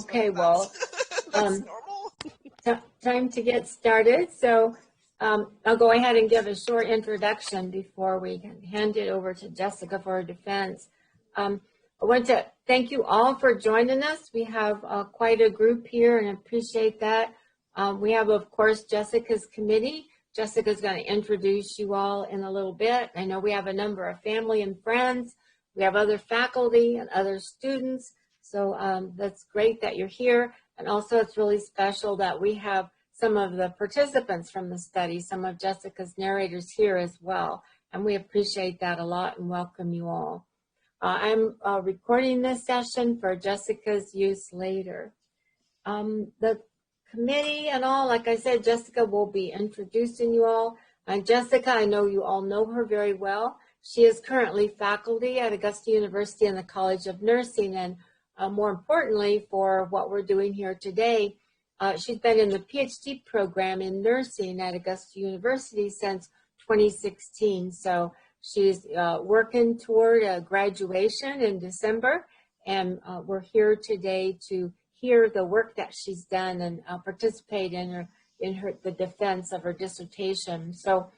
Okay, well, That's normal. Time to get started. So I'll go ahead and give a short introduction before we can hand it over to Jessica for her defense. I want to thank you all for joining us. We have quite a group here and appreciate that. We have, of course, Jessica's committee. Jessica's going to introduce you all in a little bit. I know we have a number of family and friends. We have other faculty and other students. So that's great that you're here. And also it's really special that we have some of the participants from the study, some of Jessica's narrators here as well. And we appreciate that a lot and welcome you all. I'm recording this session for Jessica's use later. The committee and all, like I said, Jessica will be introducing you all. And Jessica, I know you all know her very well. She is currently faculty at Augusta University in the College of Nursing, and more importantly for what we're doing here today, she's been in the PhD program in nursing at Augusta University since 2016. So she's working toward a graduation in December, and we're here today to hear the work that she's done and participate in the defense of her dissertation. So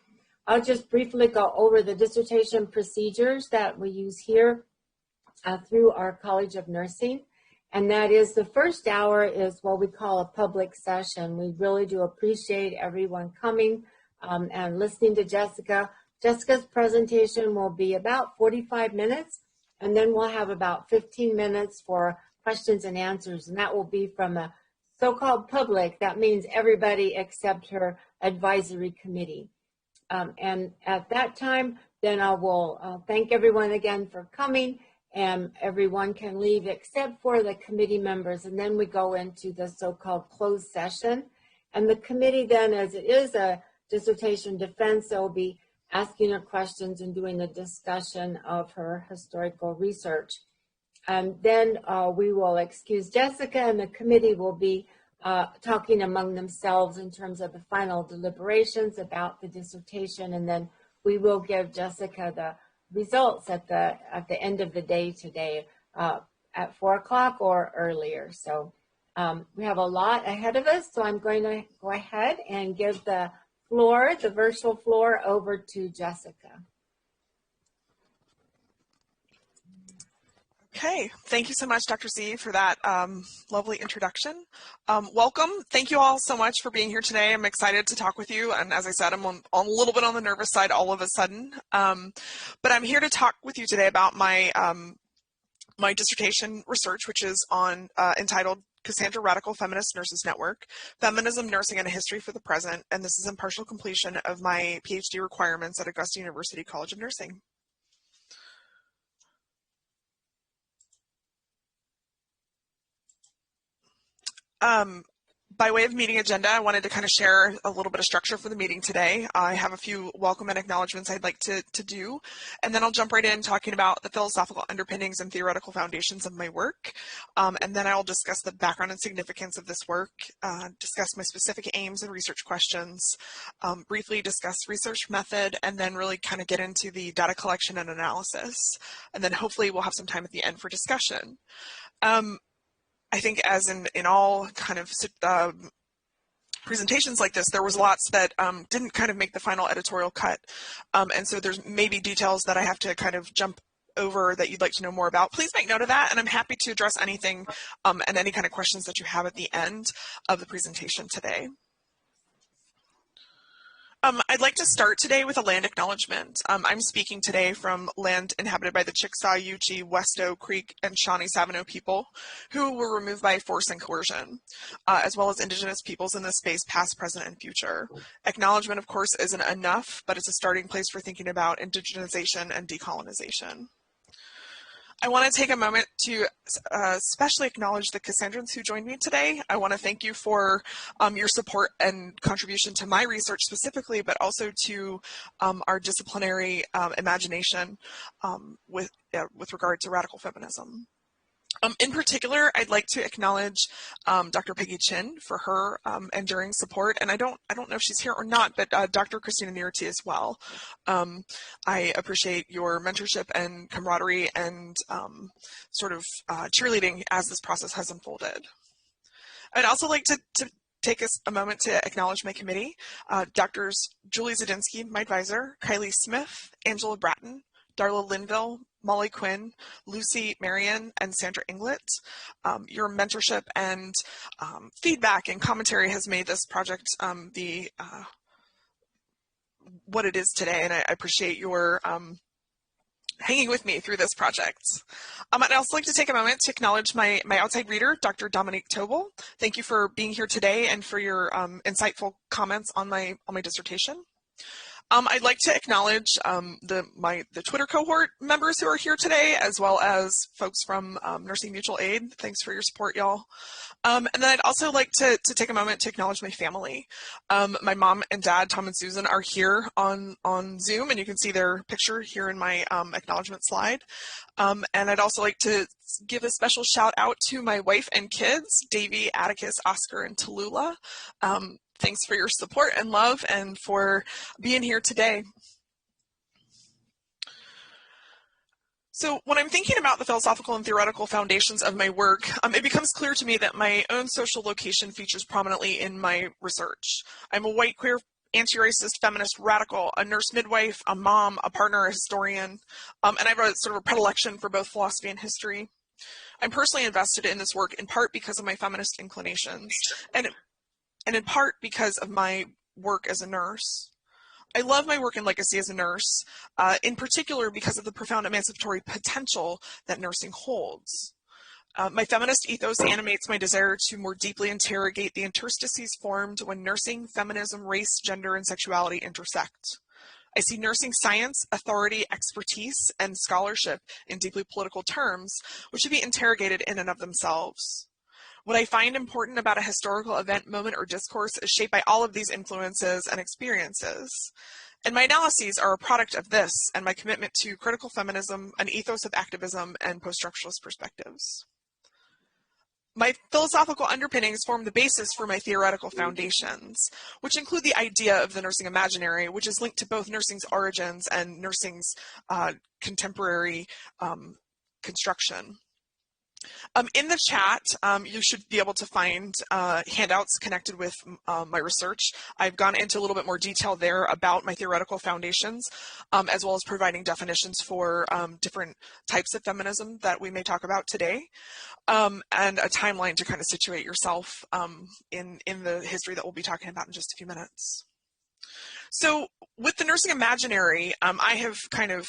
I'll just briefly go over the dissertation procedures that we use here through our College of Nursing. And that is, the first hour is what we call a public session. We really do appreciate everyone coming and listening to Jessica. Jessica's presentation will be about 45 minutes, and then we'll have about 15 minutes for questions and answers, and that will be from a so-called public. That means everybody except her advisory committee. And at that time, then I will thank everyone again for coming, and everyone can leave except for the committee members, and then we go into the so-called closed session. And the committee then, as it is a dissertation defense, they'll be asking her questions and doing the discussion of her historical research. And then we will excuse Jessica, and the committee will be talking among themselves in terms of the final deliberations about the dissertation, and then we will give Jessica the results at the end of the day today at 4 o'clock or earlier. So we have a lot ahead of us, so I'm going to go ahead and give the floor, the virtual floor, over to Jessica. Okay, thank you so much, Dr. Z, for that lovely introduction. Welcome. Thank you all so much for being here today. I'm excited to talk with you. And as I said, I'm a little bit on the nervous side all of a sudden. But I'm here to talk with you today about my, my dissertation research, which is on entitled Cassandra Radical Feminist Nurses Network, Feminism, Nursing, and a History for the Present. And this is in partial completion of my PhD requirements at Augusta University College of Nursing. By way of meeting agenda, I wanted to kind of share a little bit of structure for the meeting today. I have a few welcome and acknowledgments I'd like to do, and then I'll jump right in talking about the philosophical underpinnings and theoretical foundations of my work, and then I'll discuss the background and significance of this work, discuss my specific aims and research questions, briefly discuss research method, and then really kind of get into the data collection and analysis, and then hopefully we'll have some time at the end for discussion. I think as in all kind of presentations like this, there was lots that didn't kind of make the final editorial cut. And so there's maybe details that I have to kind of jump over that you'd like to know more about. Please make note of that, and I'm happy to address anything and any kind of questions that you have at the end of the presentation today. I'd like to start today with a land acknowledgement. I'm speaking today from land inhabited by the Chickasaw, Yuchi, Westo, Creek, and Shawnee-Savino people who were removed by force and coercion, as well as indigenous peoples in this space, past, present, and future. Acknowledgement, of course, isn't enough, but it's a starting place for thinking about indigenization and decolonization. I want to take a moment to especially acknowledge the Cassandrans who joined me today. I want to thank you for your support and contribution to my research specifically, but also to our disciplinary imagination with regard to radical feminism. In particular, I'd like to acknowledge Dr. Peggy Chin for her enduring support, and I don't know if she's here or not, but Dr. Christina Nirti as well. I appreciate your mentorship and camaraderie and sort of cheerleading as this process has unfolded. I'd also like to take a moment to acknowledge my committee, Doctors Julie Zadinsky, my advisor, Kylie Smith, Angela Bratton, Darla Linville, Molly Quinn, Lucy Marion, and Sandra Inglett. Your mentorship and feedback and commentary has made this project what it is today, and I appreciate your hanging with me through this project. I'd also like to take a moment to acknowledge my outside reader, Dr. Dominique Tobel. Thank you for being here today and for your insightful comments on my dissertation. I'd like to acknowledge the Twitter cohort members who are here today, as well as folks from Nursing Mutual Aid. Thanks for your support, y'all. And then I'd also like to take a moment to acknowledge my family. My mom and dad, Tom and Susan, are here on Zoom, and you can see their picture here in my acknowledgement slide. And I'd also like to give a special shout out to my wife and kids, Davy, Atticus, Oscar, and Tallulah. Thanks for your support and love and for being here today. So when I'm thinking about the philosophical and theoretical foundations of my work, it becomes clear to me that my own social location features prominently in my research. I'm a white, queer, anti-racist, feminist, radical, a nurse midwife, a mom, a partner, a historian, and I have a sort of a predilection for both philosophy and history. I'm personally invested in this work in part because of my feminist inclinations, and in part because of my work as a nurse. I love my work and legacy as a nurse, in particular because of the profound emancipatory potential that nursing holds. My feminist ethos animates my desire to more deeply interrogate the interstices formed when nursing, feminism, race, gender, and sexuality intersect. I see nursing science, authority, expertise, and scholarship in deeply political terms, which should be interrogated in and of themselves. What I find important about a historical event, moment, or discourse is shaped by all of these influences and experiences. And my analyses are a product of this and my commitment to critical feminism, an ethos of activism, and post-structuralist perspectives. My philosophical underpinnings form the basis for my theoretical foundations, which include the idea of the nursing imaginary, which is linked to both nursing's origins and nursing's contemporary construction. In the chat, you should be able to find handouts connected with my research. I've gone into a little bit more detail there about my theoretical foundations, as well as providing definitions for different types of feminism that we may talk about today, and a timeline to kind of situate yourself in the history that we'll be talking about in just a few minutes. So with the nursing imaginary, I have kind of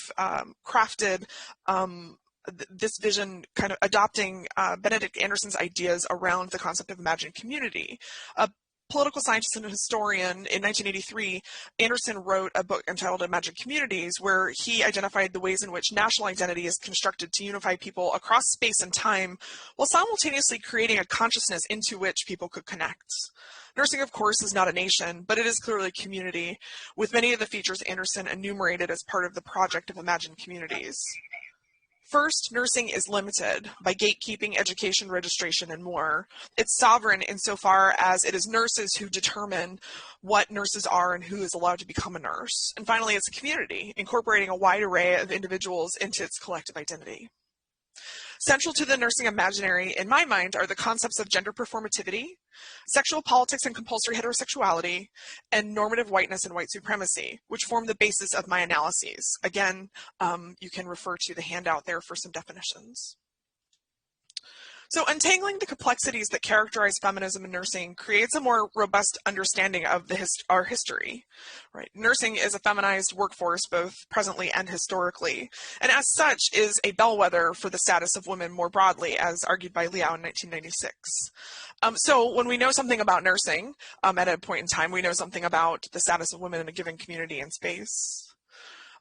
crafted this vision, kind of adopting Benedict Anderson's ideas around the concept of imagined community. A political scientist and historian, in 1983, Anderson wrote a book entitled Imagined Communities, where he identified the ways in which national identity is constructed to unify people across space and time, while simultaneously creating a consciousness into which people could connect. Nursing, of course, is not a nation, but it is clearly a community, with many of the features Anderson enumerated as part of the project of Imagined Communities. First, nursing is limited by gatekeeping, education, registration, and more. It's sovereign insofar as it is nurses who determine what nurses are and who is allowed to become a nurse. And finally, it's a community, incorporating a wide array of individuals into its collective identity. Central to the nursing imaginary, in my mind, are the concepts of gender performativity, sexual politics and compulsory heterosexuality, and normative whiteness and white supremacy, which form the basis of my analyses. Again, you can refer to the handout there for some definitions. So untangling the complexities that characterize feminism and nursing creates a more robust understanding of our history. Right? Nursing is a feminized workforce both presently and historically, and as such is a bellwether for the status of women more broadly, as argued by Liao in 1996. So when we know something about nursing, at a point in time, we know something about the status of women in a given community and space.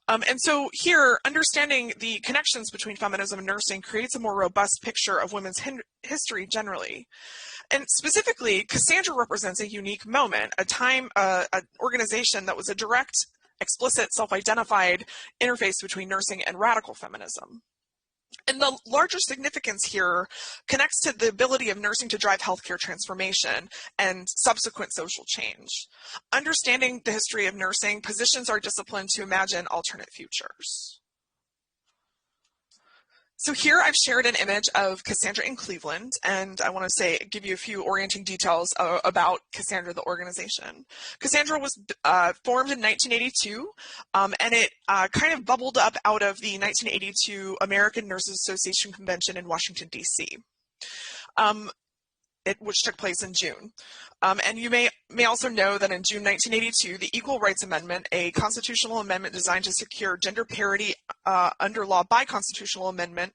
And so here, understanding the connections between feminism and nursing creates a more robust picture of women's history generally. And specifically, Cassandra represents a unique moment, a time, an organization that was a direct, explicit, self-identified interface between nursing and radical feminism. And the larger significance here connects to the ability of nursing to drive healthcare transformation and subsequent social change. Understanding the history of nursing positions our discipline to imagine alternate futures. So here I've shared an image of Cassandra in Cleveland, and I want to give you a few orienting details about Cassandra, the organization. Cassandra was formed in 1982, and it kind of bubbled up out of the 1982 American Nurses Association Convention in Washington, D.C., which took place in June. And you may also know that in June 1982, the Equal Rights Amendment, a constitutional amendment designed to secure gender parity under law by constitutional amendment,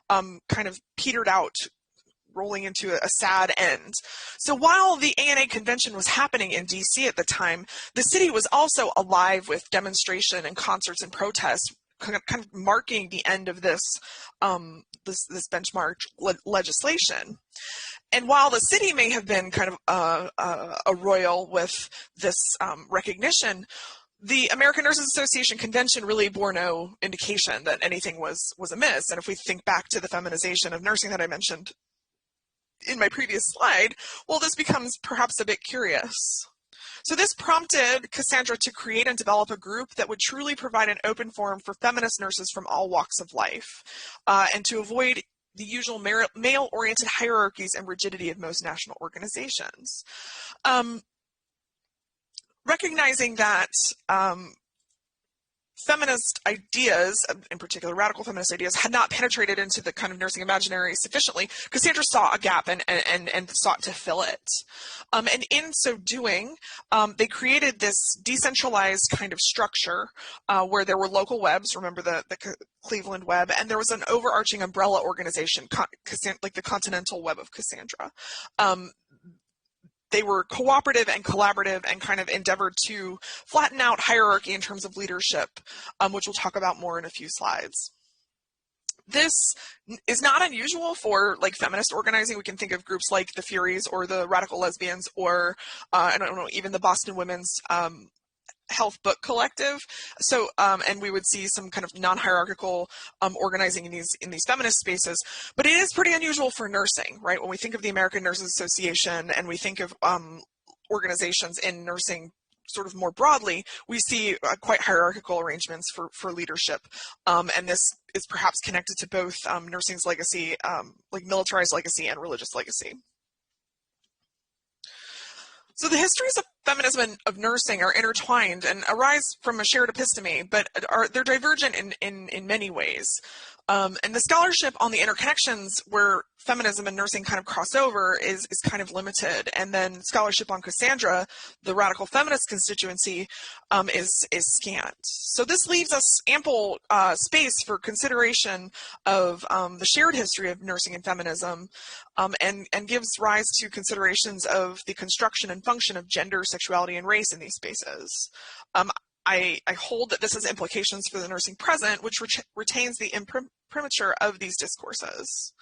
kind of petered out, rolling into a sad end. So while the ANA convention was happening in DC at the time, the city was also alive with demonstration and concerts and protests, kind of marking the end of this benchmark legislation. And while the city may have been kind of a royal with this recognition, the American Nurses Association convention really bore no indication that anything was amiss. And if we think back to the feminization of nursing that I mentioned in my previous slide, well, this becomes perhaps a bit curious. So this prompted Cassandra to create and develop a group that would truly provide an open forum for feminist nurses from all walks of life, and to avoid the usual male-oriented hierarchies and rigidity of most national organizations. Recognizing that feminist ideas, in particular radical feminist ideas, had not penetrated into the kind of nursing imaginary sufficiently, Cassandra saw a gap and sought to fill it. And in so doing, they created this decentralized kind of structure where there were local webs, remember the Cleveland Web, and there was an overarching umbrella organization, like the Continental Web of Cassandra. They were cooperative and collaborative and kind of endeavored to flatten out hierarchy in terms of leadership, which we'll talk about more in a few slides. This is not unusual for like feminist organizing. We can think of groups like the Furies or the Radical Lesbians or, I don't know, even the Boston Women's Health Book Collective. So, and we would see some kind of non-hierarchical organizing in these feminist spaces. But it is pretty unusual for nursing, right? When we think of the American Nurses Association and we think of organizations in nursing sort of more broadly, we see quite hierarchical arrangements for leadership. And this is perhaps connected to both nursing's legacy, like militarized legacy and religious legacy. So the histories of feminism and of nursing are intertwined and arise from a shared episteme, but they're divergent in many ways. And the scholarship on the interconnections where feminism and nursing kind of cross over is kind of limited. And then scholarship on Cassandra, the radical feminist constituency, is scant. So this leaves us ample space for consideration of the shared history of nursing and feminism, and gives rise to considerations of the construction and function of gender, sexuality, and race in these spaces. I hold that this has implications for the nursing present, which retains the imprimatur of these discourses.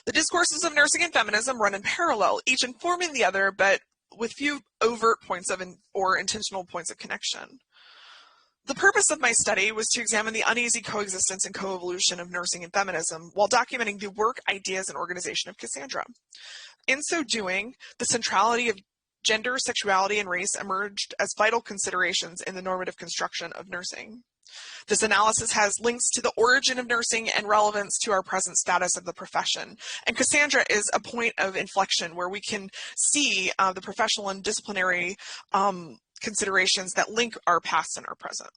The discourses of nursing and feminism run in parallel, each informing the other, but with few overt points or intentional points of connection. The purpose of my study was to examine the uneasy coexistence and coevolution of nursing and feminism while documenting the work, ideas, and organization of Cassandra. In so doing, the centrality of gender, sexuality, and race emerged as vital considerations in the normative construction of nursing. This analysis has links to the origin of nursing and relevance to our present status of the profession. And Cassandra is a point of inflection where we can see the professional and disciplinary considerations that link our past and our present.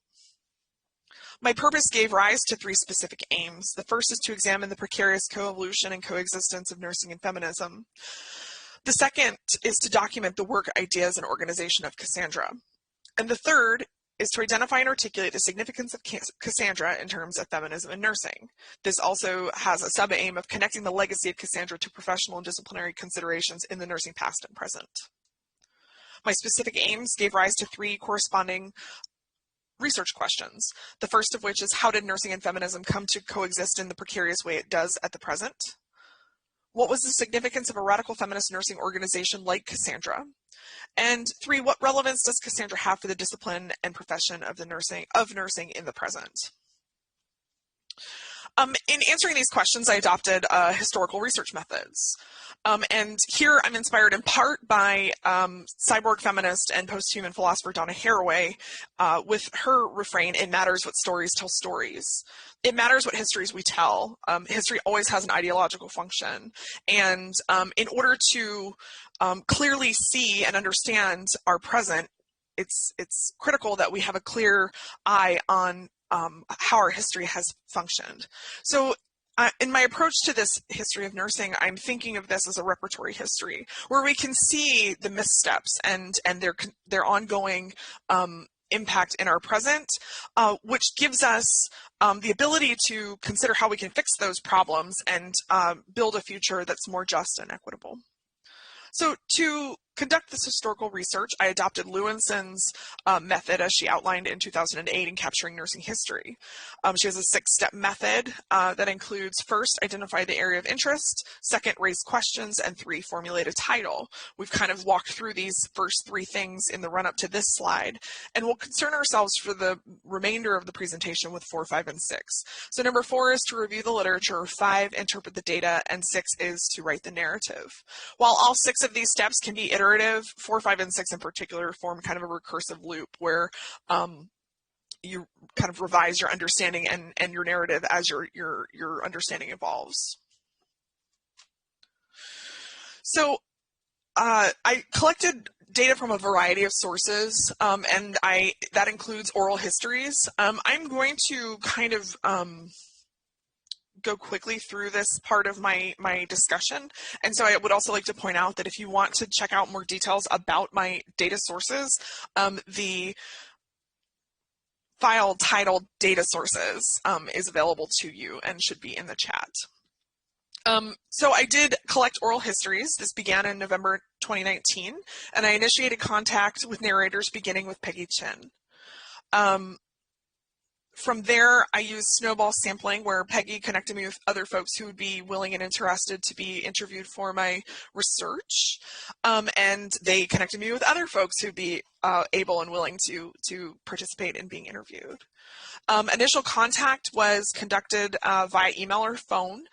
My purpose gave rise to three specific aims. The first is to examine the precarious coevolution and coexistence of nursing and feminism. The second is to document the work, ideas, and organization of Cassandra. And the third is to identify and articulate the significance of Cassandra in terms of feminism and nursing. This also has a sub-aim of connecting the legacy of Cassandra to professional and disciplinary considerations in the nursing past and present. My specific aims gave rise to three corresponding research questions. The first of which is, how did nursing and feminism come to coexist in the precarious way it does at the present? What was the significance of a radical feminist nursing organization like Cassandra? And three, what relevance does Cassandra have for the discipline and profession of nursing in the present? In answering these questions, I adopted historical research methods. And here I'm inspired in part by cyborg feminist and post-human philosopher Donna Haraway with her refrain, "It matters what stories tell stories." It matters what histories we tell. History always has an ideological function. And in order to clearly see and understand our present, it's critical that we have a clear eye on how our history has functioned. So in my approach to this history of nursing, I'm thinking of this as a repertory history where we can see the missteps and their ongoing impact in our present, which gives us the ability to consider how we can fix those problems and build a future that's more just and equitable. So to conduct this historical research, I adopted Lewinson's method as she outlined in 2008 in Capturing Nursing History. She has a 6-step method that includes: first, identify the area of interest; second, raise questions; and 3, formulate a title. We've kind of walked through these first 3 things in the run-up to this slide, and we'll concern ourselves for the remainder of the presentation with 4, 5, and 6. So number 4 is to review the literature, 5, interpret the data, and 6 is to write the narrative. While all 6 of these steps can be iterative, 4, 5, and 6 in particular form kind of a recursive loop where you kind of revise your understanding and your narrative as your understanding evolves. So I collected data from a variety of sources, and that includes oral histories. I'm going to kind of go quickly through this part of my discussion. And so I would also like to point out that if you want to check out more details about my data sources, the file titled Data Sources is available to you and should be in the chat. So I did collect oral histories. This began in November 2019, and I initiated contact with narrators beginning with Peggy Chin. From there, I used snowball sampling, where Peggy connected me with other folks who would be willing and interested to be interviewed for my research, and they connected me with other folks who'd be able and willing to participate in being interviewed. Initial contact was conducted via email or phone,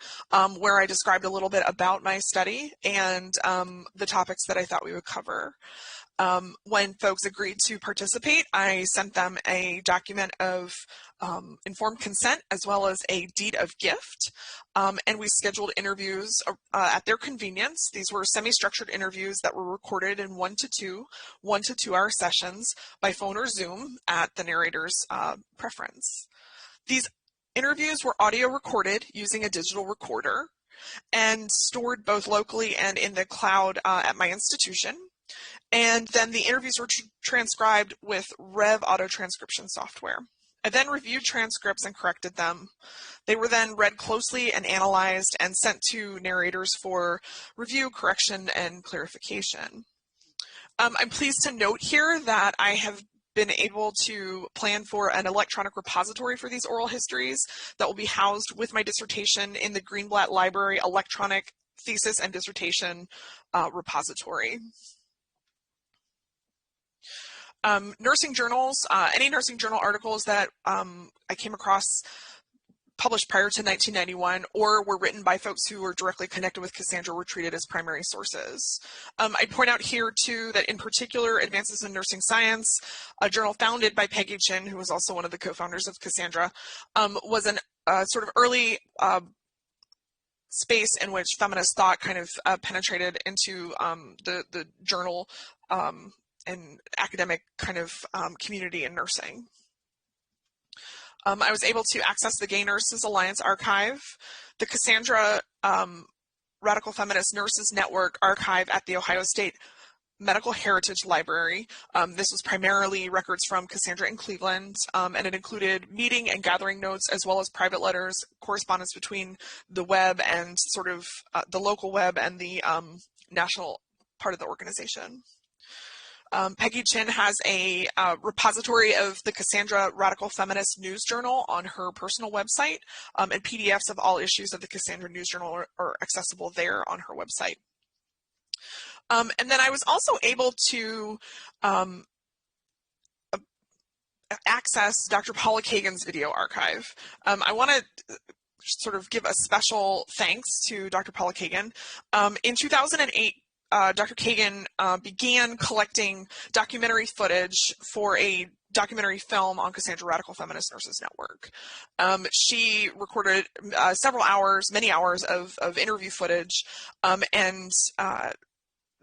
where I described a little bit about my study and the topics that I thought we would cover. When folks agreed to participate, I sent them a document of informed consent as well as a deed of gift, and we scheduled interviews at their convenience. These were semi-structured interviews that were recorded in 1 to 2 hour sessions by phone or Zoom at the narrator's preference. These interviews were audio recorded using a digital recorder and stored both locally and in the cloud at my institution. And then the interviews were transcribed with Rev auto transcription software. I then reviewed transcripts and corrected them. They were then read closely and analyzed and sent to narrators for review, correction, and clarification. I'm pleased to note here that I have been able to plan for an electronic repository for these oral histories that will be housed with my dissertation in the Greenblatt Library electronic thesis and dissertation repository. Nursing journals, any nursing journal articles that I came across published prior to 1991 or were written by folks who were directly connected with Cassandra were treated as primary sources. I point out here too that in particular Advances in Nursing Science, a journal founded by Peggy Chin, who was also one of the co-founders of Cassandra, was an sort of early space in which feminist thought kind of penetrated into the journal and academic kind of community in nursing. I was able to access the Gay Nurses Alliance archive, the Cassandra Radical Feminist Nurses Network archive at the Ohio State Medical Heritage Library. This was primarily records from Cassandra in Cleveland, and it included meeting and gathering notes as well as private letters, correspondence between the web and sort of the local web and the national part of the organization. Peggy Chin has a repository of the Cassandra Radical Feminist News Journal on her personal website, and PDFs of all issues of the Cassandra News Journal are accessible there on her website. And then I was also able to access Dr. Paula Kagan's video archive. I want to sort of give a special thanks to Dr. Paula Kagan. In 2008, Dr. Kagan began collecting documentary footage for a documentary film on Cassandra Radical Feminist Nurses Network. She recorded many hours of interview footage, and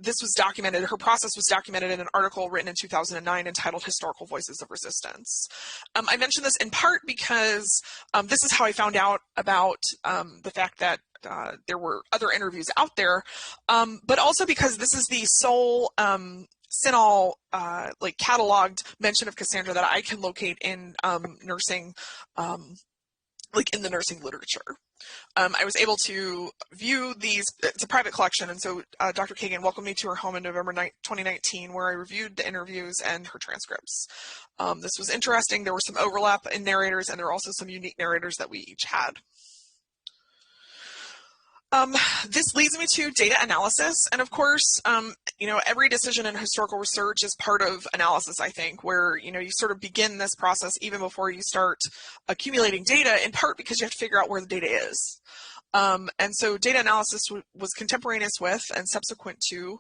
this was documented, her process was documented in an article written in 2009 entitled Historical Voices of Resistance. I mention this in part because this is how I found out about the fact that there were other interviews out there, but also because this is the sole CINAHL like cataloged mention of Cassandra that I can locate in nursing, like in the nursing literature. I was able to view these, it's a private collection, and so Dr. Kagan welcomed me to her home in November 2019, where I reviewed the interviews and her transcripts. This was interesting. There were some overlap in narrators, and there were also some unique narrators that we each had. This leads me to data analysis, and of course, you know, every decision in historical research is part of analysis, I think, where, you know, you sort of begin this process even before you start accumulating data, in part because you have to figure out where the data is. And so data analysis was contemporaneous with and subsequent to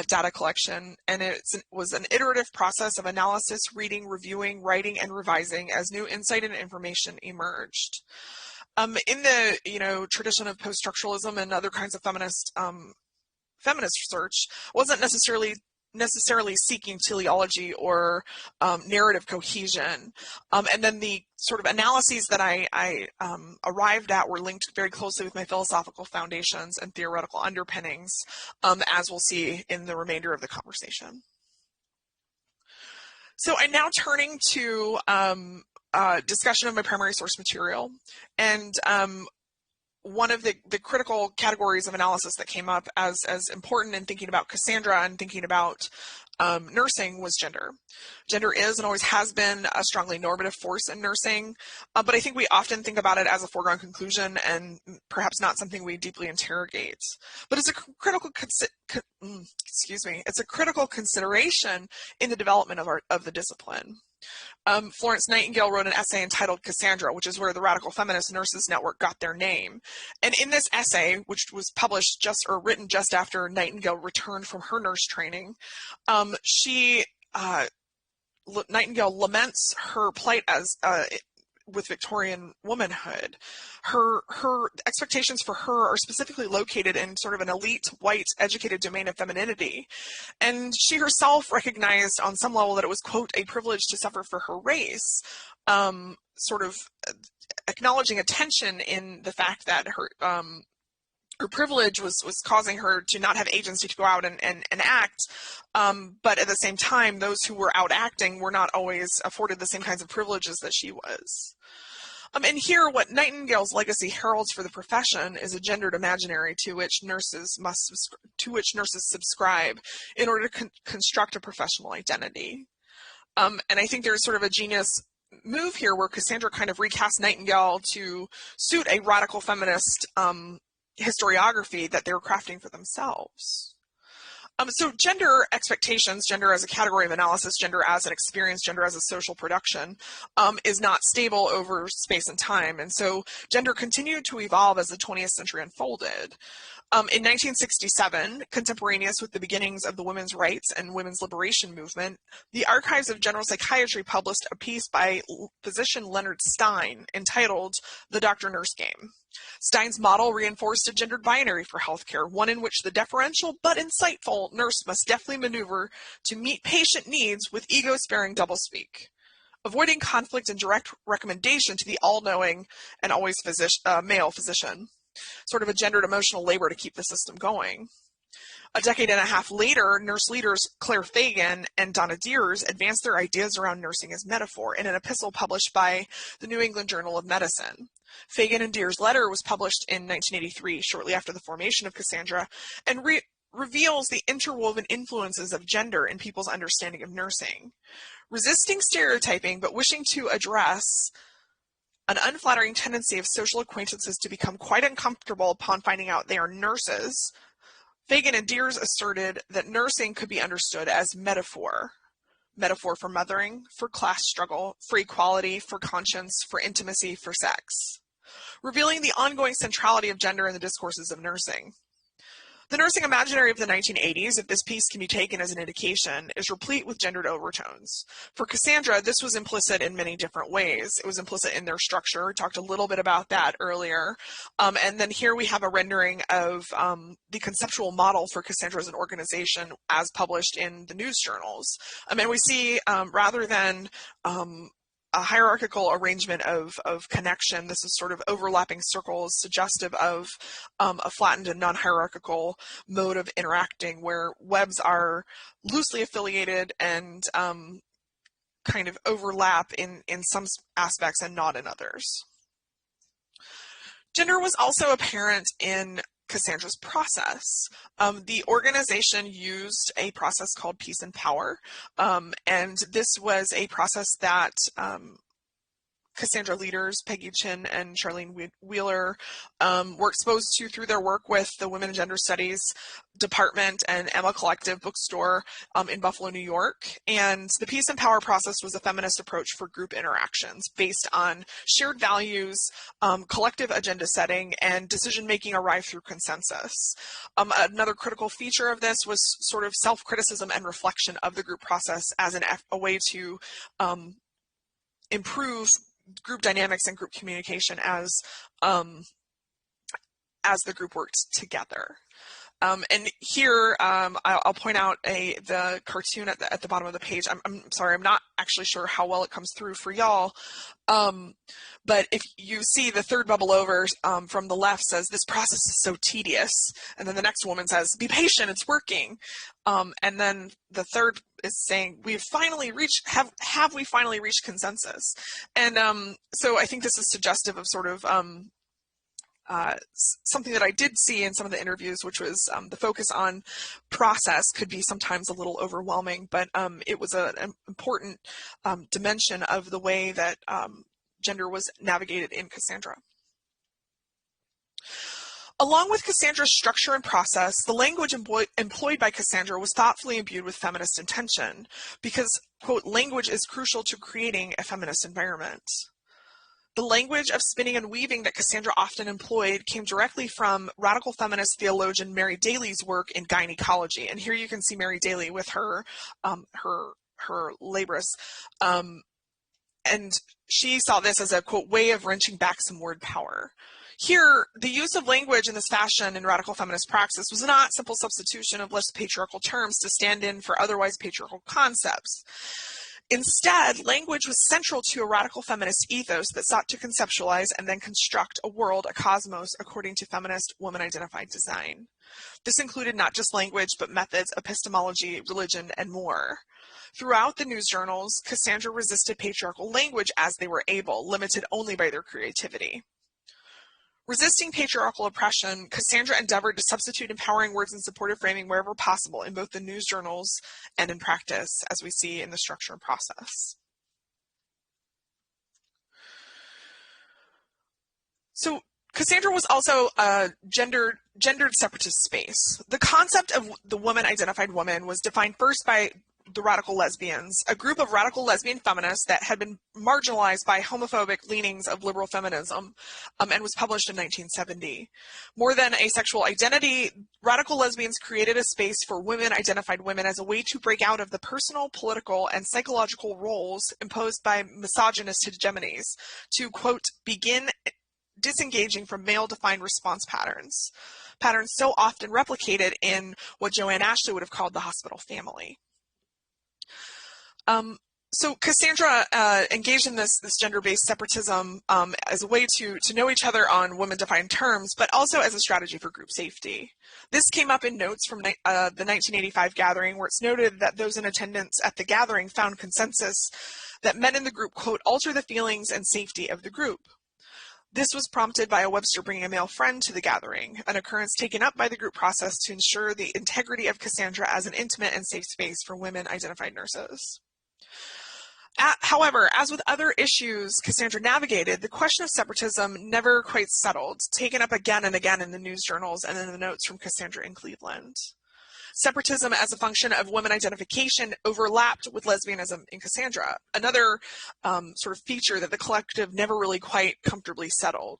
data collection, and it was an iterative process of analysis, reading, reviewing, writing, and revising as new insight and information emerged. In the, you know, tradition of post-structuralism and other kinds of feminist research, wasn't necessarily seeking teleology or narrative cohesion. And then the sort of analyses that I arrived at were linked very closely with my philosophical foundations and theoretical underpinnings, as we'll see in the remainder of the conversation. So I'm now turning to discussion of my primary source material, and one of the critical categories of analysis that came up as important in thinking about Cassandra and thinking about nursing was gender. Gender is and always has been a strongly normative force in nursing, but I think we often think about it as a foregone conclusion and perhaps not something we deeply interrogate. But it's a critical it's a critical consideration in the development of the discipline. Florence Nightingale wrote an essay entitled Cassandra, which is where the Radical Feminist Nurses Network got their name. And in this essay, which was published written just after Nightingale returned from her nurse training, Nightingale laments her plight as with Victorian womanhood. Her expectations for her are specifically located in sort of an elite, white, educated domain of femininity. And she herself recognized on some level that it was, quote, a privilege to suffer for her race, sort of acknowledging a tension in the fact that her privilege was causing her to not have agency to go out and act, but at the same time, those who were out acting were not always afforded the same kinds of privileges that she was. And here, what Nightingale's legacy heralds for the profession is a gendered imaginary to which nurses subscribe in order to construct a professional identity. And I think there's sort of a genius move here where Cassandra kind of recasts Nightingale to suit a radical feminist historiography that they're crafting for themselves. So gender expectations, gender as a category of analysis, gender as an experience, gender as a social production, is not stable over space and time. And so gender continued to evolve as the 20th century unfolded. In 1967, contemporaneous with the beginnings of the women's rights and women's liberation movement, the Archives of General Psychiatry published a piece by physician Leonard Stein entitled The Doctor-Nurse Game. Stein's model reinforced a gendered binary for healthcare, one in which the deferential but insightful nurse must deftly maneuver to meet patient needs with ego-sparing doublespeak, avoiding conflict and direct recommendation to the all-knowing and always male physician. Sort of a gendered emotional labor to keep the system going. A decade and a half later, nurse leaders Claire Fagan and Donna Deers advanced their ideas around nursing as metaphor in an epistle published by the New England Journal of Medicine. Fagan and Deers' letter was published in 1983, shortly after the formation of Cassandra, and reveals the interwoven influences of gender in people's understanding of nursing. Resisting stereotyping, but wishing to address an unflattering tendency of social acquaintances to become quite uncomfortable upon finding out they are nurses, Fagan and Deers asserted that nursing could be understood as metaphor. Metaphor for mothering, for class struggle, for equality, for conscience, for intimacy, for sex. revealing the ongoing centrality of gender in the discourses of nursing. The nursing imaginary of the 1980s, if this piece can be taken as an indication, is replete with gendered overtones. For Cassandra, this was implicit in many different ways. It was implicit in their structure. We talked a little bit about that earlier. And then here we have a rendering of the conceptual model for Cassandra as an organization as published in the news journals. And we see rather than a hierarchical arrangement of connection. This is sort of overlapping circles suggestive of a flattened and non-hierarchical mode of interacting where webs are loosely affiliated and kind of overlap in some aspects and not in others. Gender was also apparent in Cassandra's process. The organization used a process called Peace and Power, and this was a process that Cassandra leaders, Peggy Chin and Charlene Wheeler, were exposed to through their work with the Women and Gender Studies Department and Emma Collective bookstore in Buffalo, New York. And the Peace and Power process was a feminist approach for group interactions based on shared values, collective agenda setting, and decision-making arrived through consensus. Another critical feature of this was sort of self-criticism and reflection of the group process as a way to improve group dynamics and group communication as the group worked together. And here I'll point out the cartoon at the bottom of the page. I'm sorry, I'm not actually sure how well it comes through for y'all. But if you see the third bubble over from the left says, "This process is so tedious." And then the next woman says, "Be patient, it's working." And then the third is saying, "Have we finally reached consensus?" And so I think this is suggestive of sort of something that I did see in some of the interviews, which was the focus on process could be sometimes a little overwhelming, but it was an important dimension of the way that gender was navigated in Cassandra. Along with Cassandra's structure and process, the language employed by Cassandra was thoughtfully imbued with feminist intention because, quote, language is crucial to creating a feminist environment. The language of spinning and weaving that Cassandra often employed came directly from radical feminist theologian Mary Daly's work in gynecology. And here you can see Mary Daly with her labrys. And she saw this as a, quote, way of wrenching back some word power. Here, the use of language in this fashion in radical feminist praxis was not simple substitution of less patriarchal terms to stand in for otherwise patriarchal concepts. Instead, language was central to a radical feminist ethos that sought to conceptualize and then construct a world, a cosmos, according to feminist woman-identified design. This included not just language, but methods, epistemology, religion, and more. Throughout the news journals, Cassandra resisted patriarchal language as they were able, limited only by their creativity. Resisting patriarchal oppression, Cassandra endeavored to substitute empowering words and supportive framing wherever possible in both the news journals and in practice, as we see in the structure and process. So Cassandra was also a gendered separatist space. The concept of the woman-identified woman was defined first by the radical lesbians, a group of radical lesbian feminists that had been marginalized by homophobic leanings of liberal feminism, and was published in 1970. More than a sexual identity, radical lesbians created a space for women-identified women as a way to break out of the personal, political, and psychological roles imposed by misogynist hegemonies to, quote, begin disengaging from male-defined response patterns so often replicated in what Joanne Ashley would have called the hospital family. So Cassandra engaged in this gender-based separatism as a way to know each other on women-defined terms, but also as a strategy for group safety. This came up in notes from the 1985 gathering, where it's noted that those in attendance at the gathering found consensus that men in the group, quote, alter the feelings and safety of the group. This was prompted by a Webster bringing a male friend to the gathering, an occurrence taken up by the group process to ensure the integrity of Cassandra as an intimate and safe space for women-identified nurses. However, as with other issues Cassandra navigated, the question of separatism never quite settled, taken up again and again in the news journals and in the notes from Cassandra in Cleveland. Separatism as a function of women identification overlapped with lesbianism in Cassandra, another sort of feature that the collective never really quite comfortably settled.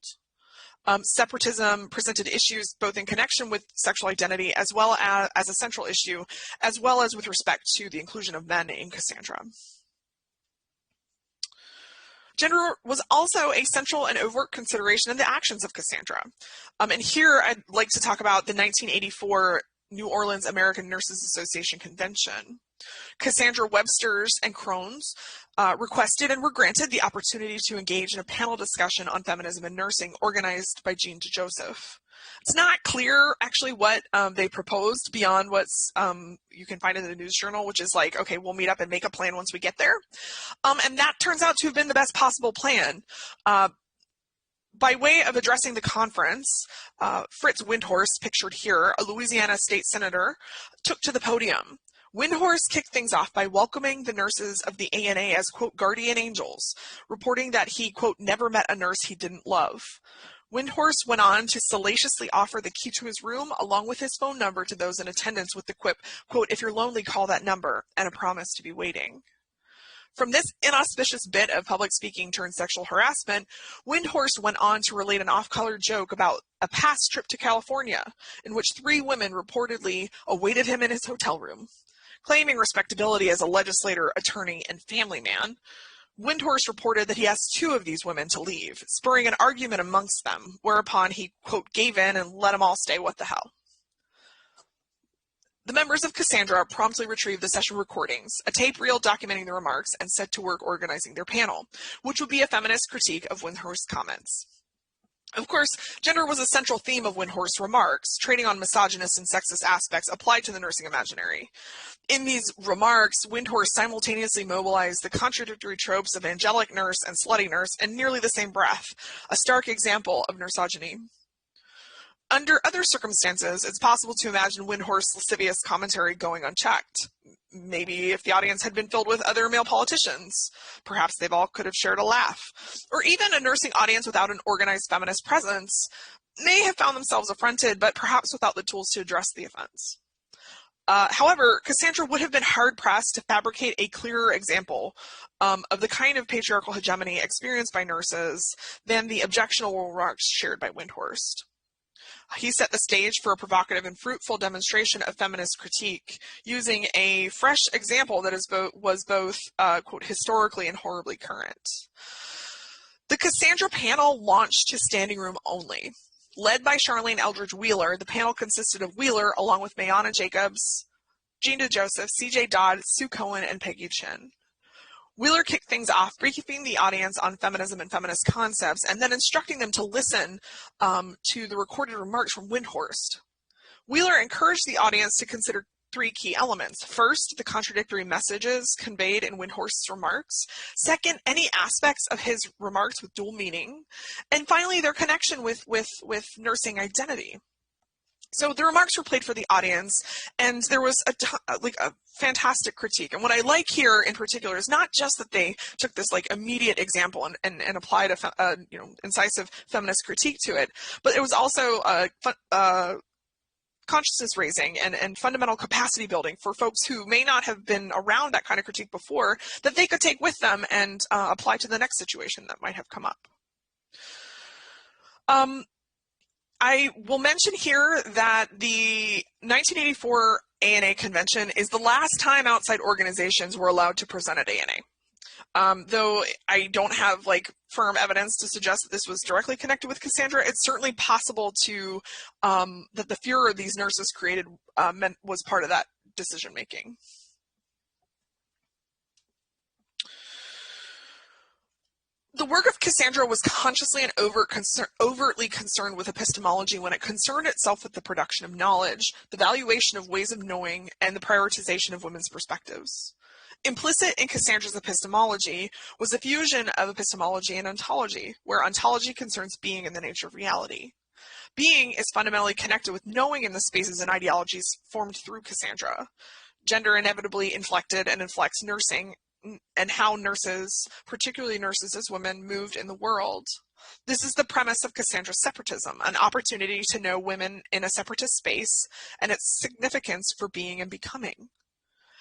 Separatism presented issues both in connection with sexual identity as well as a central issue, as well as with respect to the inclusion of men in Cassandra. Gender was also a central and overt consideration in the actions of Cassandra. And here I'd like to talk about the 1984 New Orleans American Nurses Association Convention. Cassandra Webster's and Crohn's requested and were granted the opportunity to engage in a panel discussion on feminism and nursing organized by Jean DeJoseph. It's not clear actually what they proposed beyond what's you can find in the news journal, which is like, okay, we'll meet up and make a plan once we get there. And that turns out to have been the best possible plan. By way of addressing the conference, Fritz Windhorst, pictured here, a Louisiana state senator, took to the podium. Windhorst kicked things off by welcoming the nurses of the ANA as, quote, guardian angels, reporting that he, quote, never met a nurse he didn't love. Windhorst went on to salaciously offer the key to his room along with his phone number to those in attendance with the quip, quote, if you're lonely, call that number, and a promise to be waiting. From this inauspicious bit of public speaking turned sexual harassment, Windhorst went on to relate an off-color joke about a past trip to California in which 3 women reportedly awaited him in his hotel room. Claiming respectability as a legislator, attorney, and family man, Windhorst reported that he asked 2 of these women to leave, spurring an argument amongst them, whereupon he, quote, gave in and let them all stay. What the hell? The members of Cassandra promptly retrieved the session recordings, a tape reel documenting the remarks, and set to work organizing their panel, which would be a feminist critique of Windhorst's comments. Of course, gender was a central theme of Windhorst's remarks, trading on misogynist and sexist aspects applied to the nursing imaginary. In these remarks, Windhorst simultaneously mobilized the contradictory tropes of angelic nurse and slutty nurse in nearly the same breath, a stark example of nursogyny. Under other circumstances, it's possible to imagine Windhorst's lascivious commentary going unchecked. Maybe if the audience had been filled with other male politicians, perhaps they all could have shared a laugh. Or even a nursing audience without an organized feminist presence may have found themselves affronted, but perhaps without the tools to address the offense. However, Cassandra would have been hard-pressed to fabricate a clearer example of the kind of patriarchal hegemony experienced by nurses than the objectionable remarks shared by Windhorst. He set the stage for a provocative and fruitful demonstration of feminist critique using a fresh example that was both, quote, historically and horribly current. The Cassandra panel launched to standing room only. Led by Charlene Eldridge Wheeler, the panel consisted of Wheeler along with Mayana Jacobs, Jean DeJoseph, C.J. Dodd, Sue Cohen, and Peggy Chin. Wheeler kicked things off, briefing the audience on feminism and feminist concepts, and then instructing them to listen to the recorded remarks from Windhorst. Wheeler encouraged the audience to consider 3 key elements. First, the contradictory messages conveyed in Windhorst's remarks. Second, any aspects of his remarks with dual meaning. And finally, their connection with nursing identity. So the remarks were played for the audience, and there was a fantastic critique. And what I like here in particular is not just that they took this like immediate example and applied a incisive feminist critique to it, but it was also consciousness raising and fundamental capacity building for folks who may not have been around that kind of critique before, that they could take with them and apply to the next situation that might have come up. I will mention here that the 1984 ANA convention is the last time outside organizations were allowed to present at ANA. Though I don't have like firm evidence to suggest that this was directly connected with Cassandra, it's certainly possible to that the furor these nurses created was part of that decision making. The work of Cassandra was consciously and overtly concerned with epistemology when it concerned itself with the production of knowledge, the valuation of ways of knowing, and the prioritization of women's perspectives. Implicit in Cassandra's epistemology was the fusion of epistemology and ontology, where ontology concerns being and the nature of reality. Being is fundamentally connected with knowing in the spaces and ideologies formed through Cassandra. Gender inevitably inflected and inflects nursing and how nurses, particularly nurses as women, moved in the world. This is the premise of Cassandra's separatism, an opportunity to know women in a separatist space and its significance for being and becoming.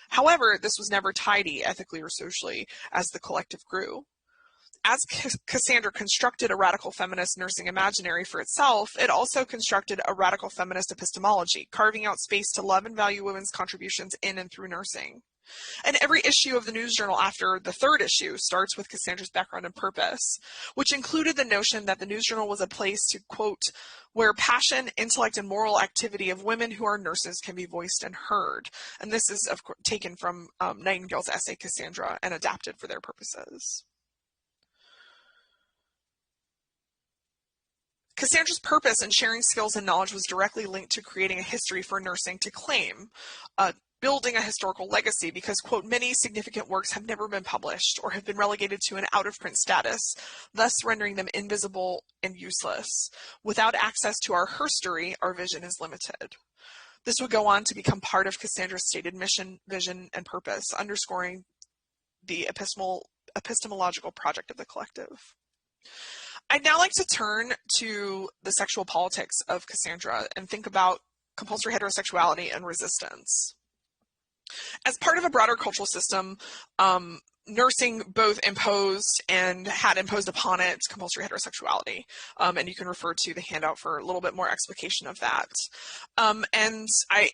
However, this was never tidy ethically or socially as the collective grew. As Cassandra constructed a radical feminist nursing imaginary for itself, it also constructed a radical feminist epistemology, carving out space to love and value women's contributions in and through nursing. And every issue of the news journal after the third issue starts with Cassandra's background and purpose, which included the notion that the news journal was a place to, quote, where passion, intellect, and moral activity of women who are nurses can be voiced and heard. And this is of course, taken from Nightingale's essay, Cassandra, and adapted for their purposes. Cassandra's purpose in sharing skills and knowledge was directly linked to creating a history for nursing to claim, building a historical legacy because, quote, many significant works have never been published or have been relegated to an out-of-print status, thus rendering them invisible and useless. Without access to our herstory, our vision is limited. This would go on to become part of Cassandra's stated mission, vision, and purpose, underscoring the epistemological project of the collective. I'd now like to turn to the sexual politics of Cassandra and think about compulsory heterosexuality and resistance. As part of a broader cultural system, nursing both imposed and had imposed upon it compulsory heterosexuality. And you can refer to the handout for a little bit more explication of that.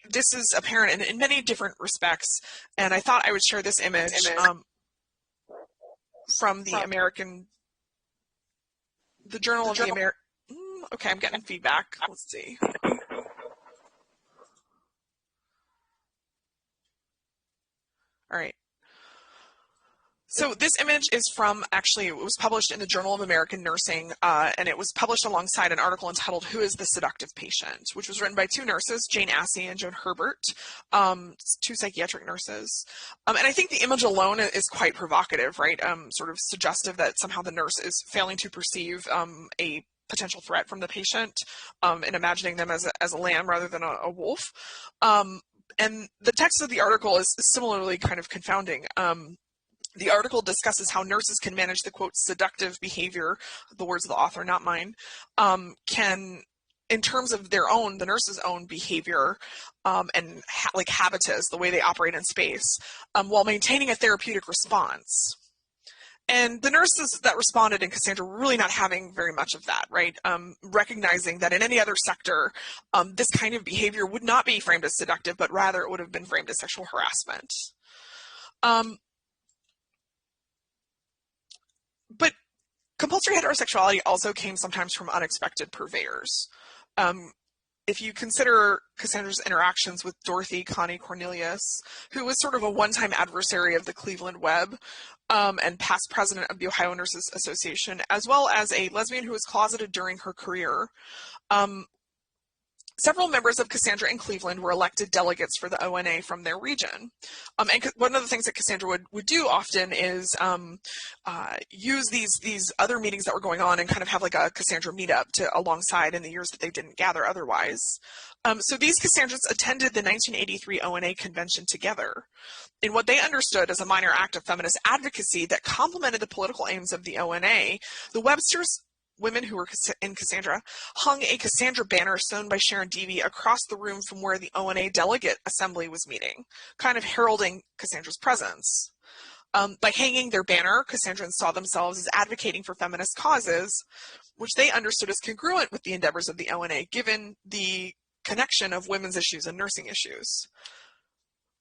This is apparent in many different respects, and I thought I would share this image from the Journal of the American. Okay, I'm getting feedback. Let's see. All right. So this image is from, actually, it was published in the Journal of American Nursing, and it was published alongside an article entitled Who is the Seductive Patient?, which was written by two nurses, Jane Assey and Joan Herbert, two psychiatric nurses. And I think the image alone is quite provocative, right? Sort of suggestive that somehow the nurse is failing to perceive a potential threat from the patient and imagining them as a lamb rather than a wolf. And the text of the article is similarly kind of confounding. The article discusses how nurses can manage the, quote, seductive behavior, the words of the author, not mine, in terms of their own, the nurse's own behavior and like habitus, the way they operate in space, while maintaining a therapeutic response. And the nurses that responded in Cassandra were really not having very much of that, right? Recognizing that in any other sector, this kind of behavior would not be framed as seductive, but rather it would have been framed as sexual harassment. But compulsory heterosexuality also came sometimes from unexpected purveyors. If you consider Cassandra's interactions with Dorothy Connie Cornelius, who was sort of a one-time adversary of the Cleveland Web and past president of the Ohio Nurses Association, as well as a lesbian who was closeted during her career, several members of Cassandra in Cleveland were elected delegates for the ONA from their region. And one of the things that Cassandra would do often is use these other meetings that were going on and kind of have like a Cassandra meetup alongside in the years that they didn't gather otherwise. So these Cassandras attended the 1983 ONA convention together in what they understood as a minor act of feminist advocacy that complemented the political aims of the ONA. The Webster's women who were in Cassandra hung a Cassandra banner sewn by Sharon Deavy across the room from where the ONA delegate assembly was meeting, kind of heralding Cassandra's presence. By hanging their banner, Cassandrans saw themselves as advocating for feminist causes, which they understood as congruent with the endeavors of the ONA, given the connection of women's issues and nursing issues.